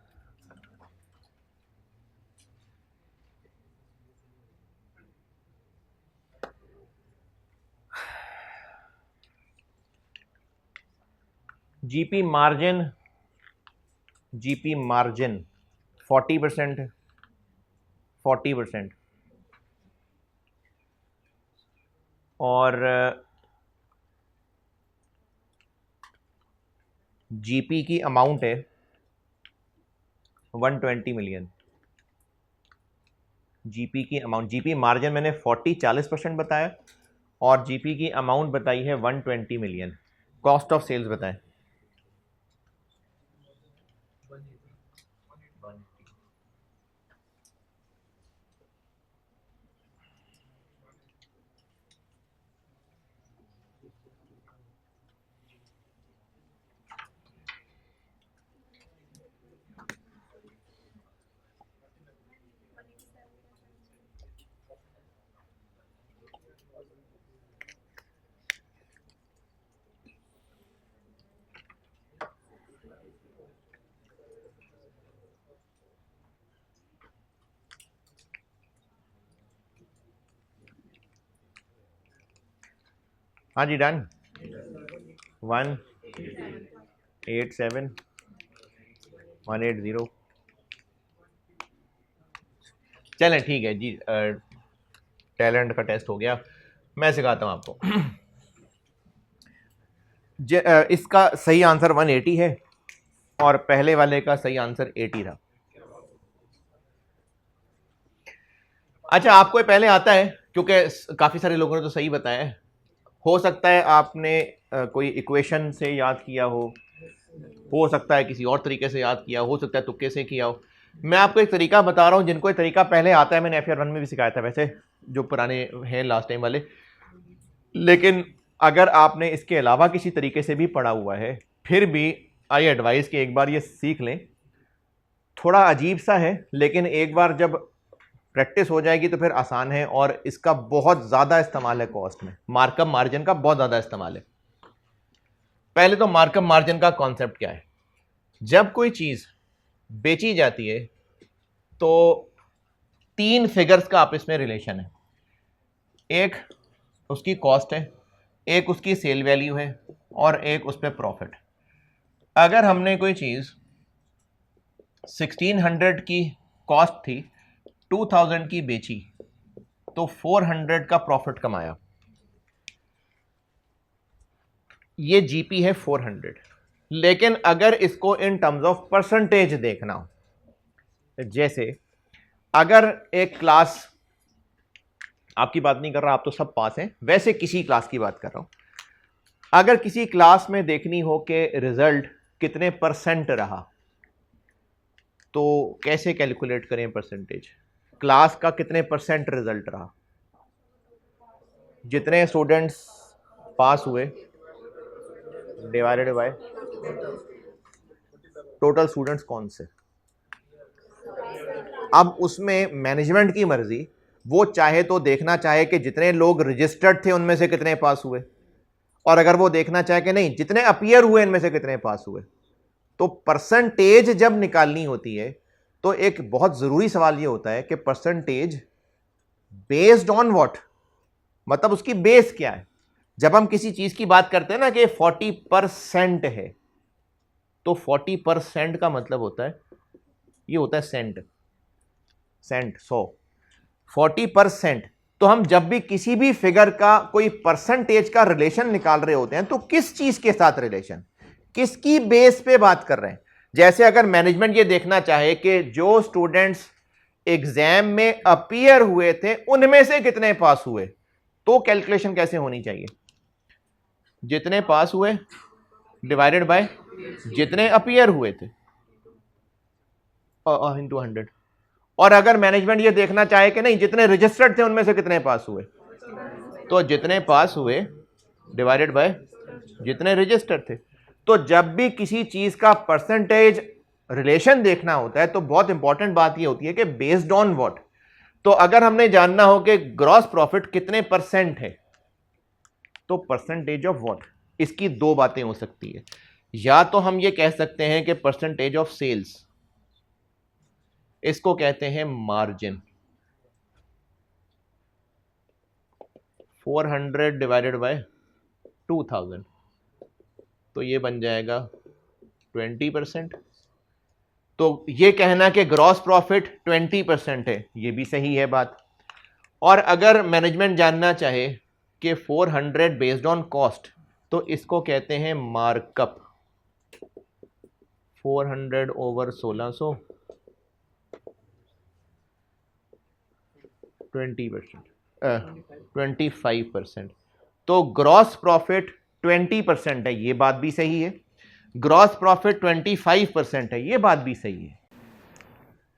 जीपी मार्जिन, जीपी मार्जिन 40% है, 40%। और जीपी की अमाउंट है 120 मिलियन। जीपी की अमाउंट, जीपी मार्जिन मैंने 40% बताया और जीपी की अमाउंट बताई है 120 मिलियन। कॉस्ट ऑफ सेल्स बताएं। हाँ जी, डन। 187 180। चलें ठीक है जी, टैलेंट का टेस्ट हो गया। मैं सिखाता हूँ आपको। इसका सही आंसर 180 है और पहले वाले का सही आंसर 80 रहा। अच्छा, आपको ये पहले आता है क्योंकि काफ़ी सारे लोगों ने तो सही बताया है। हो सकता है आपने कोई इक्वेशन से याद किया हो सकता है किसी और तरीके से याद किया हो सकता है तुक्के से किया हो। मैं आपको एक तरीका बता रहा हूँ जिनको ये तरीका पहले आता है, मैंने FR1 में भी सिखाया था वैसे, जो पुराने हैं लास्ट टाइम वाले। लेकिन अगर आपने इसके अलावा किसी तरीके से भी पढ़ा हुआ है, फिर भी आई एडवाइस कि एक बार ये सीख लें। थोड़ा अजीब सा है लेकिन एक बार जब प्रैक्टिस हो जाएगी तो फिर आसान है, और इसका बहुत ज़्यादा इस्तेमाल है कॉस्ट में। मार्कअप मार्जिन का बहुत ज़्यादा इस्तेमाल है। पहले तो मार्कअप मार्जिन का कॉन्सेप्ट क्या है? जब कोई चीज़ बेची जाती है तो 3 फिगर्स का आपस में रिलेशन है। एक उसकी कॉस्ट है, एक उसकी सेल वैल्यू है और एक उस पर प्रॉफिट। अगर हमने कोई चीज़ 1600 की कॉस्ट थी, 2000 की बेची तो 400 का प्रॉफिट कमाया। ये जीपी है 400। लेकिन अगर इसको इन टर्म्स ऑफ परसेंटेज देखना हो, जैसे अगर एक क्लास, आपकी बात नहीं कर रहा, आप तो सब पास हैं, वैसे किसी क्लास की बात कर रहा हूं। अगर किसी क्लास में देखनी हो कि रिजल्ट कितने परसेंट रहा, तो कैसे कैलकुलेट करें परसेंटेज? क्लास का कितने परसेंट रिजल्ट रहा, जितने स्टूडेंट्स पास हुए डिवाइडेड बाय टोटल स्टूडेंट्स कौन से। अब उसमें मैनेजमेंट की मर्जी, वो चाहे तो देखना चाहे कि जितने लोग रजिस्टर्ड थे उनमें से कितने पास हुए, और अगर वो देखना चाहे कि नहीं जितने अपीयर हुए इनमें से कितने पास हुए। तो परसेंटेज जब निकालनी होती है तो एक बहुत जरूरी सवाल ये होता है कि परसेंटेज बेस्ड ऑन व्हाट, मतलब उसकी बेस क्या है। जब हम किसी चीज की बात करते हैं ना कि 40% है, तो 40% का मतलब होता है, ये होता है सेंट, सेंट 100, 40%। तो हम जब भी किसी भी फिगर का कोई परसेंटेज का रिलेशन निकाल रहे होते हैं तो किस चीज के साथ रिलेशन, किसकी बेस पे बात कर रहे हैं। जैसे अगर मैनेजमेंट ये देखना चाहे कि जो स्टूडेंट्स एग्जाम में अपीयर हुए थे उनमें से कितने पास हुए, तो कैलकुलेशन कैसे होनी चाहिए? जितने पास हुए डिवाइडेड बाय जितने अपीयर हुए थे इंटू 100। और अगर मैनेजमेंट ये देखना चाहे कि नहीं जितने रजिस्टर्ड थे उनमें से कितने पास हुए, तो जितने पास हुए डिवाइडेड बाय जितने रजिस्टर्ड थे। तो जब भी किसी चीज का परसेंटेज रिलेशन देखना होता है तो बहुत इंपॉर्टेंट बात ये होती है कि बेस्ड ऑन व्हाट। तो अगर हमने जानना हो कि ग्रॉस प्रॉफिट कितने परसेंट है, तो परसेंटेज ऑफ व्हाट, इसकी दो बातें हो सकती है। या तो हम ये कह सकते हैं कि परसेंटेज ऑफ सेल्स, इसको कहते हैं मार्जिन। 400 डिवाइडेड बाय 2000, तो ये बन जाएगा 20%। तो ये कहना कि ग्रॉस प्रॉफिट 20% है, ये भी सही है बात। और अगर मैनेजमेंट जानना चाहे कि 400 बेस्ड ऑन कॉस्ट, तो इसको कहते हैं मार्कअप। 400 ओवर 1600, 20%, 25%। तो ग्रॉस प्रॉफिट 20% है, ये बात भी सही है। ग्रॉस प्रॉफिट 25% है, ये बात भी सही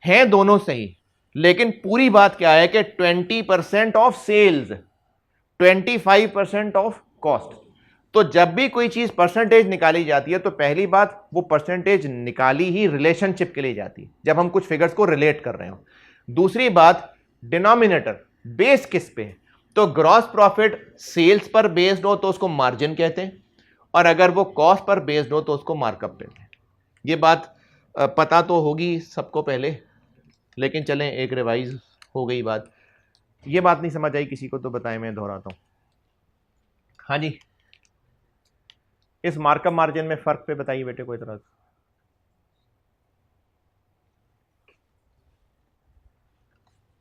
है दोनों सही। लेकिन पूरी बात क्या है कि 20% ऑफ सेल्स, 25% ऑफ कॉस्ट। तो जब भी कोई चीज परसेंटेज निकाली जाती है, तो पहली बात वो परसेंटेज निकाली ही रिलेशनशिप के लिए जाती है, जब हम कुछ फिगर्स को रिलेट कर रहे हो। दूसरी बात, डिनोमिनेटर बेस किस पे है, तो ग्रॉस प्रॉफिट सेल्स पर बेस्ड हो तो उसको मार्जिन कहते हैं, और अगर वो कॉस्ट पर बेस्ड हो तो उसको मार्कअप कहते हैं। ये बात पता तो होगी सबको पहले, लेकिन चलें एक रिवाइज हो गई बात। ये बात नहीं समझ आई किसी को तो बताएं, मैं दोहराता हूं। हाँ जी, इस मार्कअप मार्जिन में फर्क पे बताइए बेटे कोई तरह।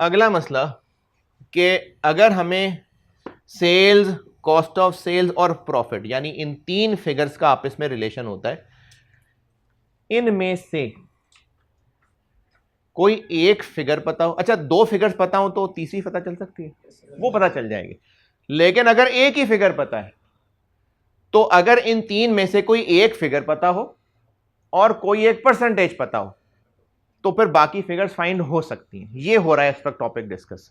अगला मसला कि अगर हमें सेल्स, कॉस्ट ऑफ सेल्स और प्रॉफिट, यानी इन तीन फिगर्स का आपस में रिलेशन होता है, इनमें से कोई एक फिगर पता हो, अच्छा दो फिगर्स पता हो तो तीसरी पता चल सकती है, वो पता चल जाएगी। लेकिन अगर एक ही फिगर पता है, तो अगर इन तीन में से कोई एक फिगर पता हो और कोई एक परसेंटेज पता हो, तो फिर बाकी फिगर्स फाइंड हो सकती हैं। ये हो रहा है इस पर टॉपिक डिस्कस।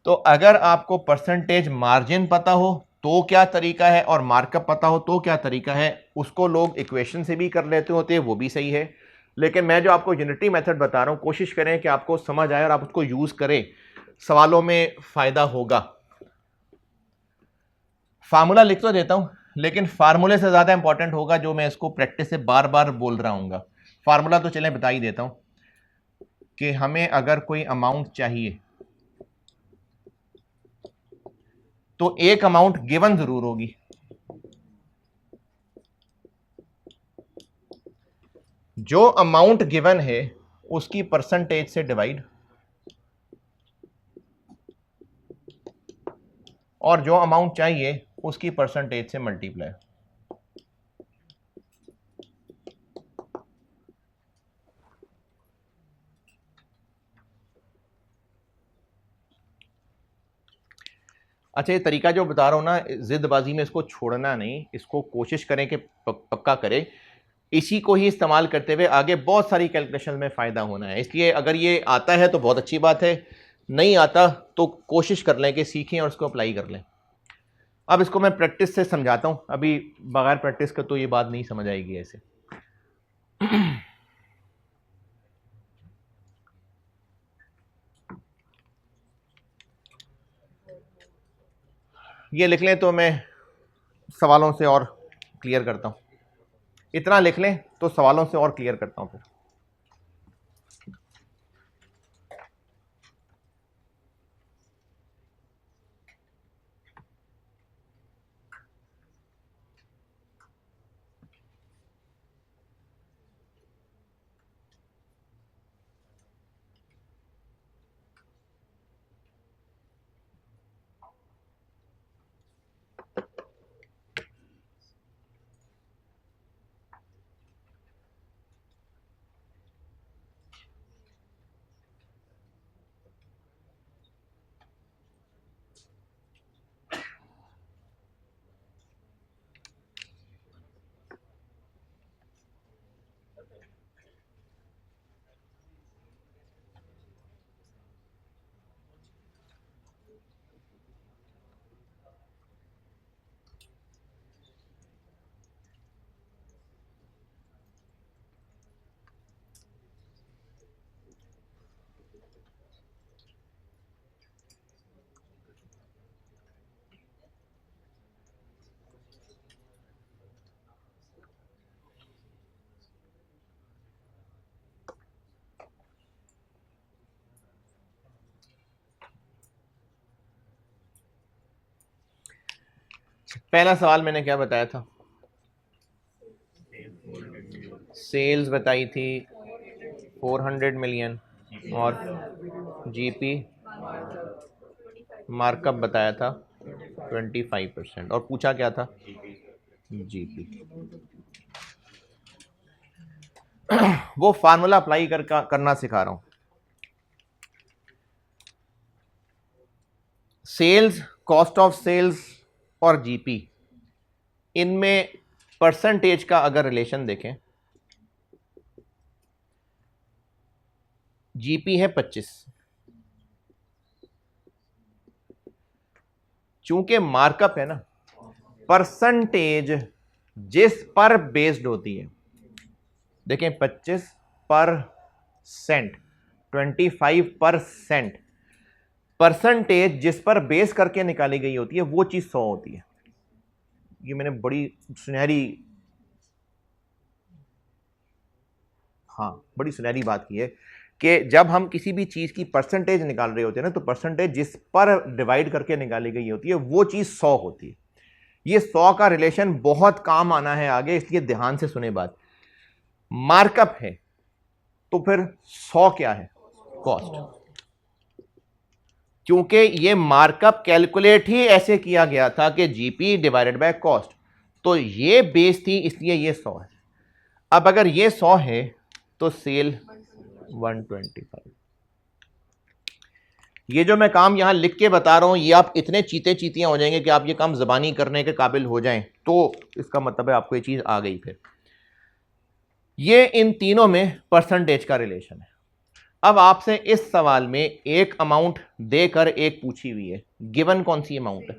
तो अगर आपको परसेंटेज मार्जिन पता हो तो क्या तरीका है, और मार्कअप पता हो तो क्या तरीका है, उसको लोग इक्वेशन से भी कर लेते होते हैं, वो भी सही है। लेकिन मैं जो आपको यूनिटी मेथड बता रहा हूं, कोशिश करें कि आपको समझ आए और आप उसको यूज करें, सवालों में फायदा होगा। फार्मूला लिख तो देता हूं, लेकिन फार्मूले से ज्यादा इंपॉर्टेंट होगा जो मैं इसको प्रैक्टिस से बार बार बोल रहा हूँ। फार्मूला तो चलें बता ही देता हूं कि हमें अगर कोई अमाउंट चाहिए तो एक अमाउंट गिवन जरूर होगी, जो अमाउंट गिवन है उसकी परसेंटेज से डिवाइड, और जो अमाउंट चाहिए उसकी परसेंटेज से मल्टीप्लाई। अच्छा, ये तरीका जो बता रहा हूं ना, जिदबाजी में इसको छोड़ना नहीं, इसको कोशिश करें कि पक्का करें। इसी को ही इस्तेमाल करते हुए आगे बहुत सारी कैलकुलेशन में फ़ायदा होना है। इसलिए अगर ये आता है तो बहुत अच्छी बात है, नहीं आता तो कोशिश कर लें कि सीखें और उसको अप्लाई कर लें। अब इसको मैं प्रैक्टिस से समझाता हूं, अभी बगैर प्रैक्टिस के तो ये बात नहीं समझ आएगी ऐसे। ये लिख लें तो मैं सवालों से और क्लियर करता हूं, इतना लिख लें तो सवालों से और क्लियर करता हूं फिर। पहला सवाल मैंने क्या बताया था? सेल्स बताई थी 400 मिलियन और जीपी मार्कअप बताया था 25% और पूछा क्या था? जीपी। वो फार्मूला अप्लाई करना सिखा रहा हूं। सेल्स, कॉस्ट ऑफ सेल्स और जीपी, इनमें परसेंटेज का अगर रिलेशन देखें, जीपी है 25, चूंकि मार्कअप है ना, परसेंटेज जिस पर बेस्ड होती है, देखें 25%, 25%, परसेंटेज जिस पर बेस करके निकाली गई होती है वो चीज 100 होती है। ये मैंने बड़ी सुनहरी, हाँ बड़ी सुनहरी बात की है कि जब हम किसी भी चीज की परसेंटेज निकाल रहे होते हैं ना, तो परसेंटेज जिस पर डिवाइड करके निकाली गई होती है वो चीज 100 होती है। ये 100 का रिलेशन बहुत काम आना है आगे, इसलिए ध्यान से सुने बात। मार्कअप है तो फिर 100 क्या है? कॉस्ट। क्योंकि ये मार्कअप कैलकुलेट ही ऐसे किया गया था कि जीपी डिवाइडेड बाय कॉस्ट, तो ये बेस थी, इसलिए ये 100 है। अब अगर ये 100 है तो सेल 125। ये जो मैं काम यहां लिख के बता रहा हूं, ये आप इतने चीते चीतियां हो जाएंगे कि आप ये काम जबानी करने के काबिल हो जाएं, तो इसका मतलब है आपको ये चीज आ गई। फिर ये इन तीनों में परसेंटेज का रिलेशन है। अब आपसे इस सवाल में एक अमाउंट देकर एक पूछी हुई है, गिवन कौन सी अमाउंट है?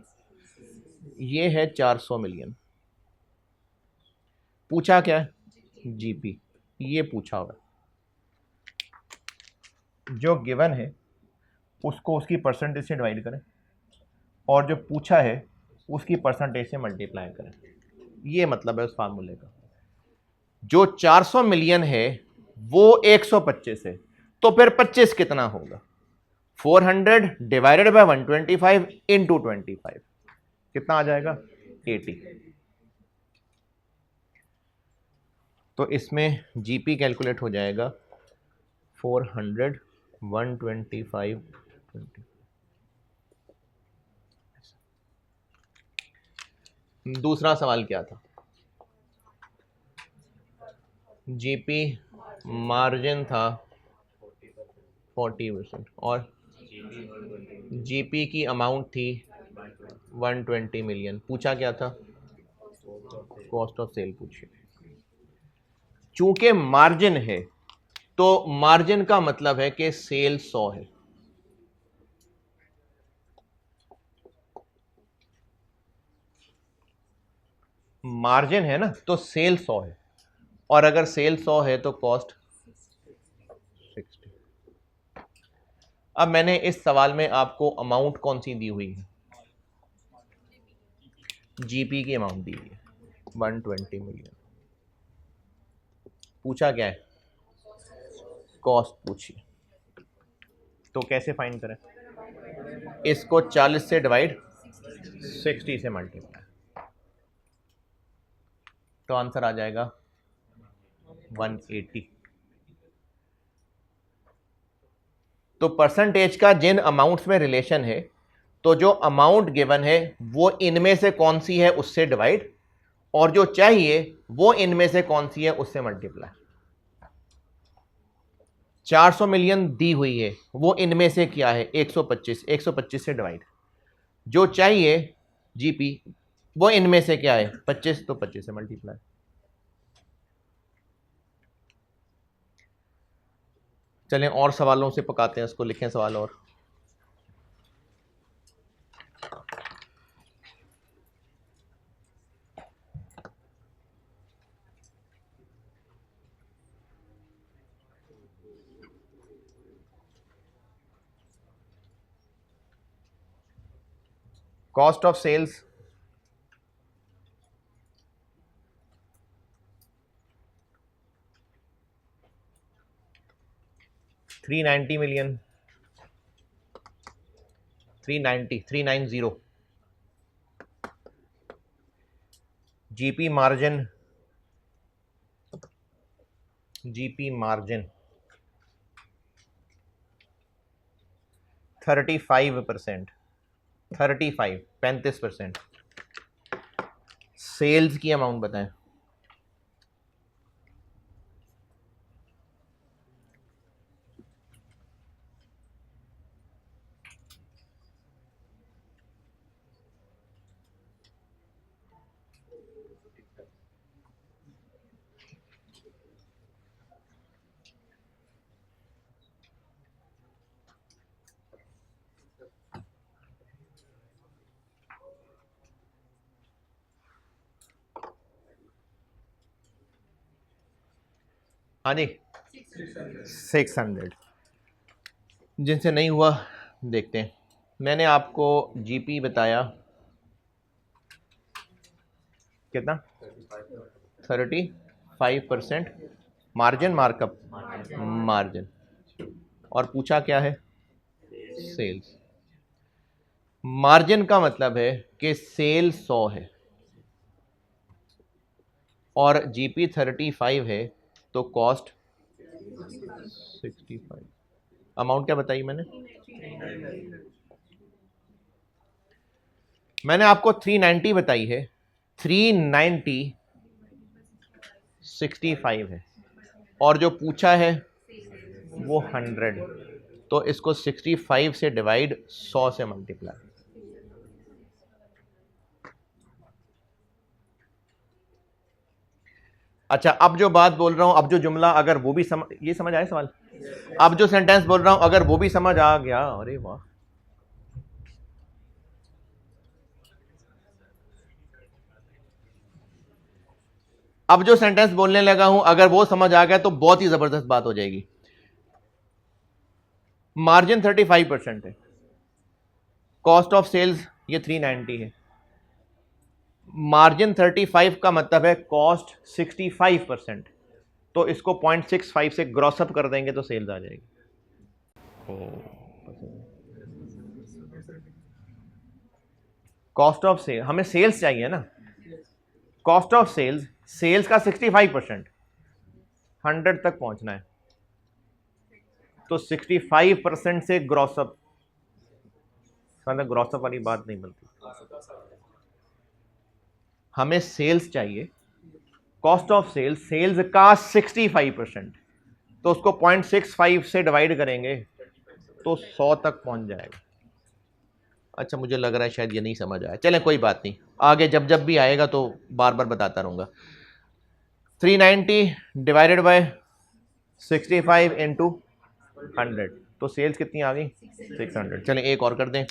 ये है 400 मिलियन। पूछा क्या है? जीपी। ये पूछा हुआ जो गिवन है उसको उसकी परसेंटेज से डिवाइड करें और जो पूछा है उसकी परसेंटेज से मल्टीप्लाई करें। ये मतलब है उस फार्मूले का। जो 400 मिलियन है वो 125 है, तो फिर 25 कितना होगा? 400 डिवाइडेड बाय 125 इंटू 25, कितना आ जाएगा? 80। तो इसमें जीपी कैलकुलेट हो जाएगा 400 125 20। दूसरा सवाल क्या था? जीपी मार्जिन था 40% और जीपी की अमाउंट थी 120 मिलियन। पूछा क्या था? कॉस्ट ऑफ सेल पूछी। चूंकि मार्जिन है तो मार्जिन का मतलब है कि सेल 100 है। मार्जिन है ना, तो सेल 100 है, और अगर सेल 100 है तो कॉस्ट 60। अब मैंने इस सवाल में आपको अमाउंट कौन सी दी हुई है? जीपी की अमाउंट दी हुई है 120 मिलियन। पूछा क्या है? कॉस्ट पूछी। तो कैसे फाइंड करें? इसको 40 से डिवाइड 60 से मल्टीप्लाई, तो आंसर आ जाएगा 180। तो परसेंटेज का जिन अमाउंट्स में रिलेशन है, तो जो अमाउंट गिवन है वो इनमें से कौन सी है उससे डिवाइड, और जो चाहिए वो इनमें से कौन सी है उससे मल्टीप्लाई। 400 मिलियन दी हुई है, वो इनमें से क्या है? 125, 125 से डिवाइड। जो चाहिए जीपी, वो इनमें से क्या है? 25, तो 25 से मल्टीप्लाई। चलें और सवालों से पकाते हैं इसको, लिखें सवाल और। Cost of sales 390 million, 390 390। GP margin 35%, 35% sales की अमाउंट बताएं। हाँ जी 600। जिनसे नहीं हुआ देखते हैं। मैंने आपको जीपी बताया कितना, 35% मार्जिन मार्कअप मार्जिन, और पूछा क्या है, सेल्स। मार्जिन का मतलब है कि सेल 100 है और जीपी 35 है, तो कॉस्ट 65। अमाउंट क्या बताई मैंने आपको 390 बताई है। 390 65 है और जो पूछा है वो 100, तो इसको 65 से डिवाइड 100 से मल्टीप्लाई। अच्छा, अब जो बात बोल रहा हूं, अब जो जुमला, अगर वो भी ये समझ आया सवाल, अब जो सेंटेंस बोल रहा हूं अगर वो भी समझ आ गया, अरे वाह। अब जो सेंटेंस बोलने लगा हूं अगर वो समझ आ गया तो बहुत ही जबरदस्त बात हो जाएगी। मार्जिन 35% है, कॉस्ट ऑफ सेल्स ये 390 है। मार्जिन 35 का मतलब है कॉस्ट 65%, तो इसको 0.65 से ग्रॉस अप कर देंगे तो सेल्स आ जाएगी। कॉस्ट ऑफ सेल, हमें सेल्स चाहिए ना, कॉस्ट ऑफ सेल्स, सेल्स का 65%, 100 तक पहुंचना है, तो 65% से ग्रॉसअप, ग्रॉसअप वाली बात नहीं मिलती। हमें सेल्स चाहिए, कॉस्ट ऑफ सेल्स, सेल्स का 65%, तो उसको 0.65 से डिवाइड करेंगे तो 100 तक पहुंच जाएगा। अच्छा, मुझे लग रहा है शायद ये नहीं समझ आया, चलें कोई बात नहीं, आगे जब जब भी आएगा तो बार बार बताता रहूंगा। 390 डिवाइडेड बाय 65 इंटू 100, तो सेल्स कितनी आ गई, 600। चलें एक और कर दें।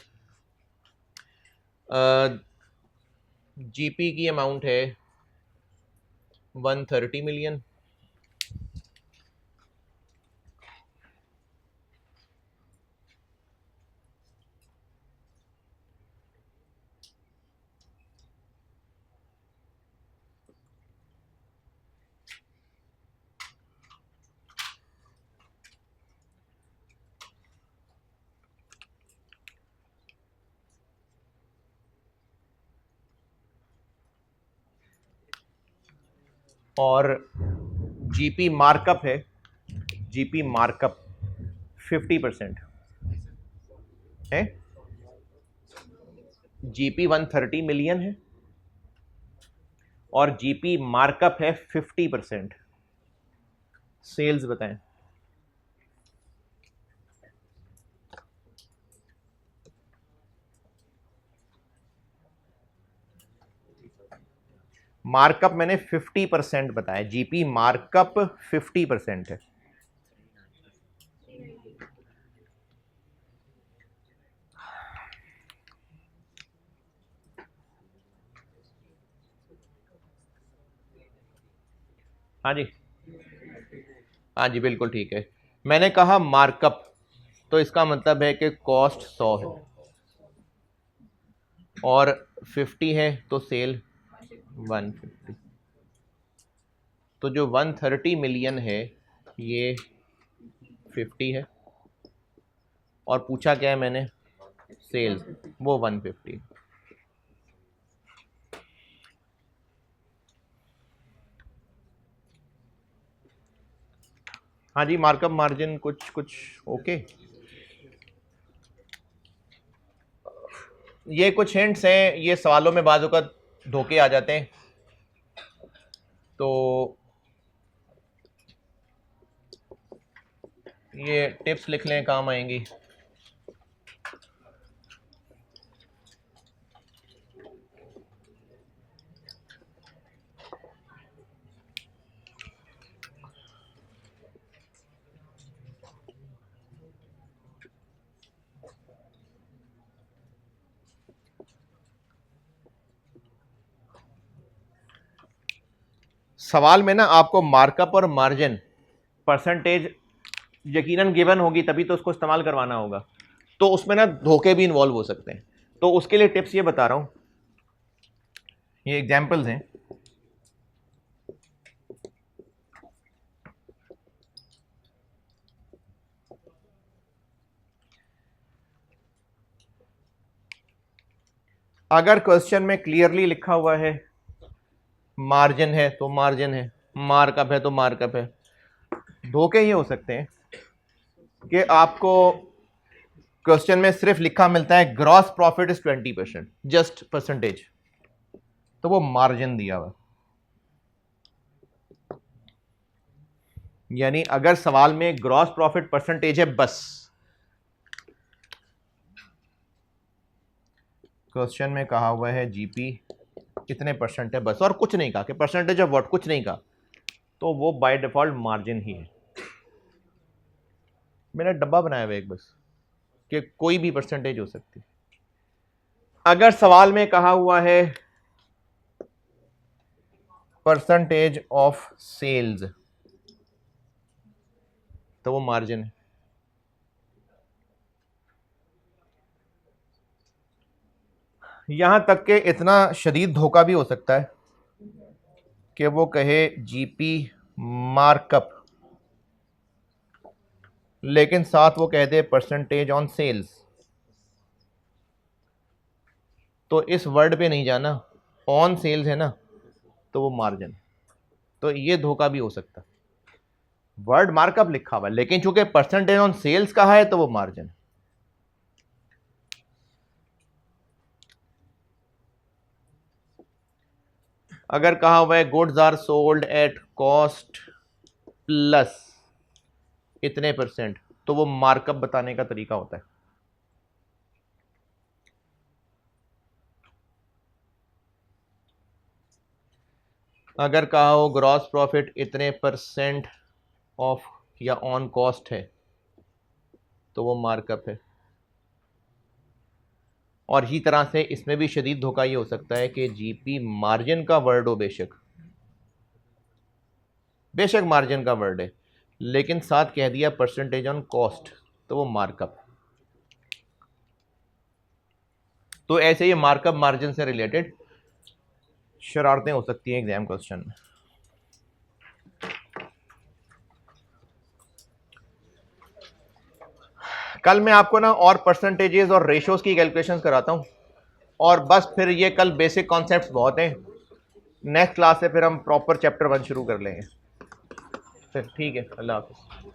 जीपी की अमाउंट है 130 मिलियन, और जीपी मार्कअप है, जीपी मार्कअप 50% है। जीपी 130 मिलियन है और जीपी मार्कअप है 50%। सेल्स बताएं। मार्कअप मैंने 50% बताया, जीपी मार्कअप 50% है। हाँ जी, हाँ जी बिल्कुल ठीक है। मैंने कहा मार्कअप, तो इसका मतलब है कि कॉस्ट 100 है और 50 है तो सेल 150, तो जो 130 मिलियन है ये 50 है और पूछा क्या है मैंने, सेल्स, वो 150। हाँ जी, मार्कअप मार्जिन कुछ कुछ ओके। ये कुछ हिंट्स हैं, ये सवालों में बाजू का धोखे आ जाते हैं, तो ये टिप्स लिख लें, काम आएंगी। सवाल में ना आपको मार्कअप और मार्जिन परसेंटेज यकीनन गिवन होगी, तभी तो उसको इस्तेमाल करवाना होगा, तो उसमें ना धोखे भी इन्वॉल्व हो सकते हैं। तो उसके लिए टिप्स ये बता रहा हूं, ये एग्जांपल्स हैं। अगर क्वेश्चन में क्लियरली लिखा हुआ है मार्जिन है तो मार्जिन है, मार्कअप है तो मार्कअप है, धोखे ये हो सकते हैं कि आपको क्वेश्चन में सिर्फ लिखा मिलता है gross profit is 20%, just percentage, तो वो मार्जिन दिया हुआ। यानी अगर सवाल में ग्रॉस प्रॉफिट परसेंटेज है बस, क्वेश्चन में कहा हुआ है जीपी कितने परसेंट है बस, और कुछ नहीं कहा कि परसेंटेज ऑफ व्हाट, कुछ नहीं कहा, तो वो बाय डिफॉल्ट मार्जिन ही है। मैंने डब्बा बनाया हुआ एक बस कि कोई भी परसेंटेज हो सकती। अगर सवाल में कहा हुआ है परसेंटेज ऑफ सेल्स, तो वो मार्जिन है। यहां तक कि इतना शदीद धोखा भी हो सकता है कि वो कहे जीपी मार्कअप, लेकिन साथ वो कह दे परसेंटेज ऑन सेल्स, तो इस वर्ड पे नहीं जाना, ऑन सेल्स है ना, तो वो मार्जिन। तो ये धोखा भी हो सकता है, वर्ड मार्कअप लिखा हुआ है लेकिन चूंकि परसेंटेज ऑन सेल्स कहा है तो वो मार्जिन। अगर कहा हुआ है goods are sold at cost plus इतने परसेंट, तो वो मार्कअप बताने का तरीका होता है। अगर कहा हो ग्रॉस प्रॉफिट इतने परसेंट ऑफ या ऑन कॉस्ट है, तो वो मार्कअप है। और इसी तरह से इसमें भी शदीद धोखा ये हो सकता है कि जीपी मार्जिन का वर्ड हो, बेशक बेशक मार्जिन का वर्ड है, लेकिन साथ कह दिया परसेंटेज ऑन कॉस्ट, तो वो मार्कअप। तो ऐसे ये मार्कअप मार्जिन से रिलेटेड शरारतें हो सकती हैं एग्जाम क्वेश्चन में। कल मैं आपको ना और परसेंटेजेस और रेशियोज की कैलकुलेशंस कराता हूं, और बस फिर ये कल बेसिक कॉन्सेप्ट्स बहुत हैं, नेक्स्ट क्लास से फिर हम प्रॉपर चैप्टर 1 शुरू कर लेंगे। फिर ठीक है, अल्लाह हाफिज़।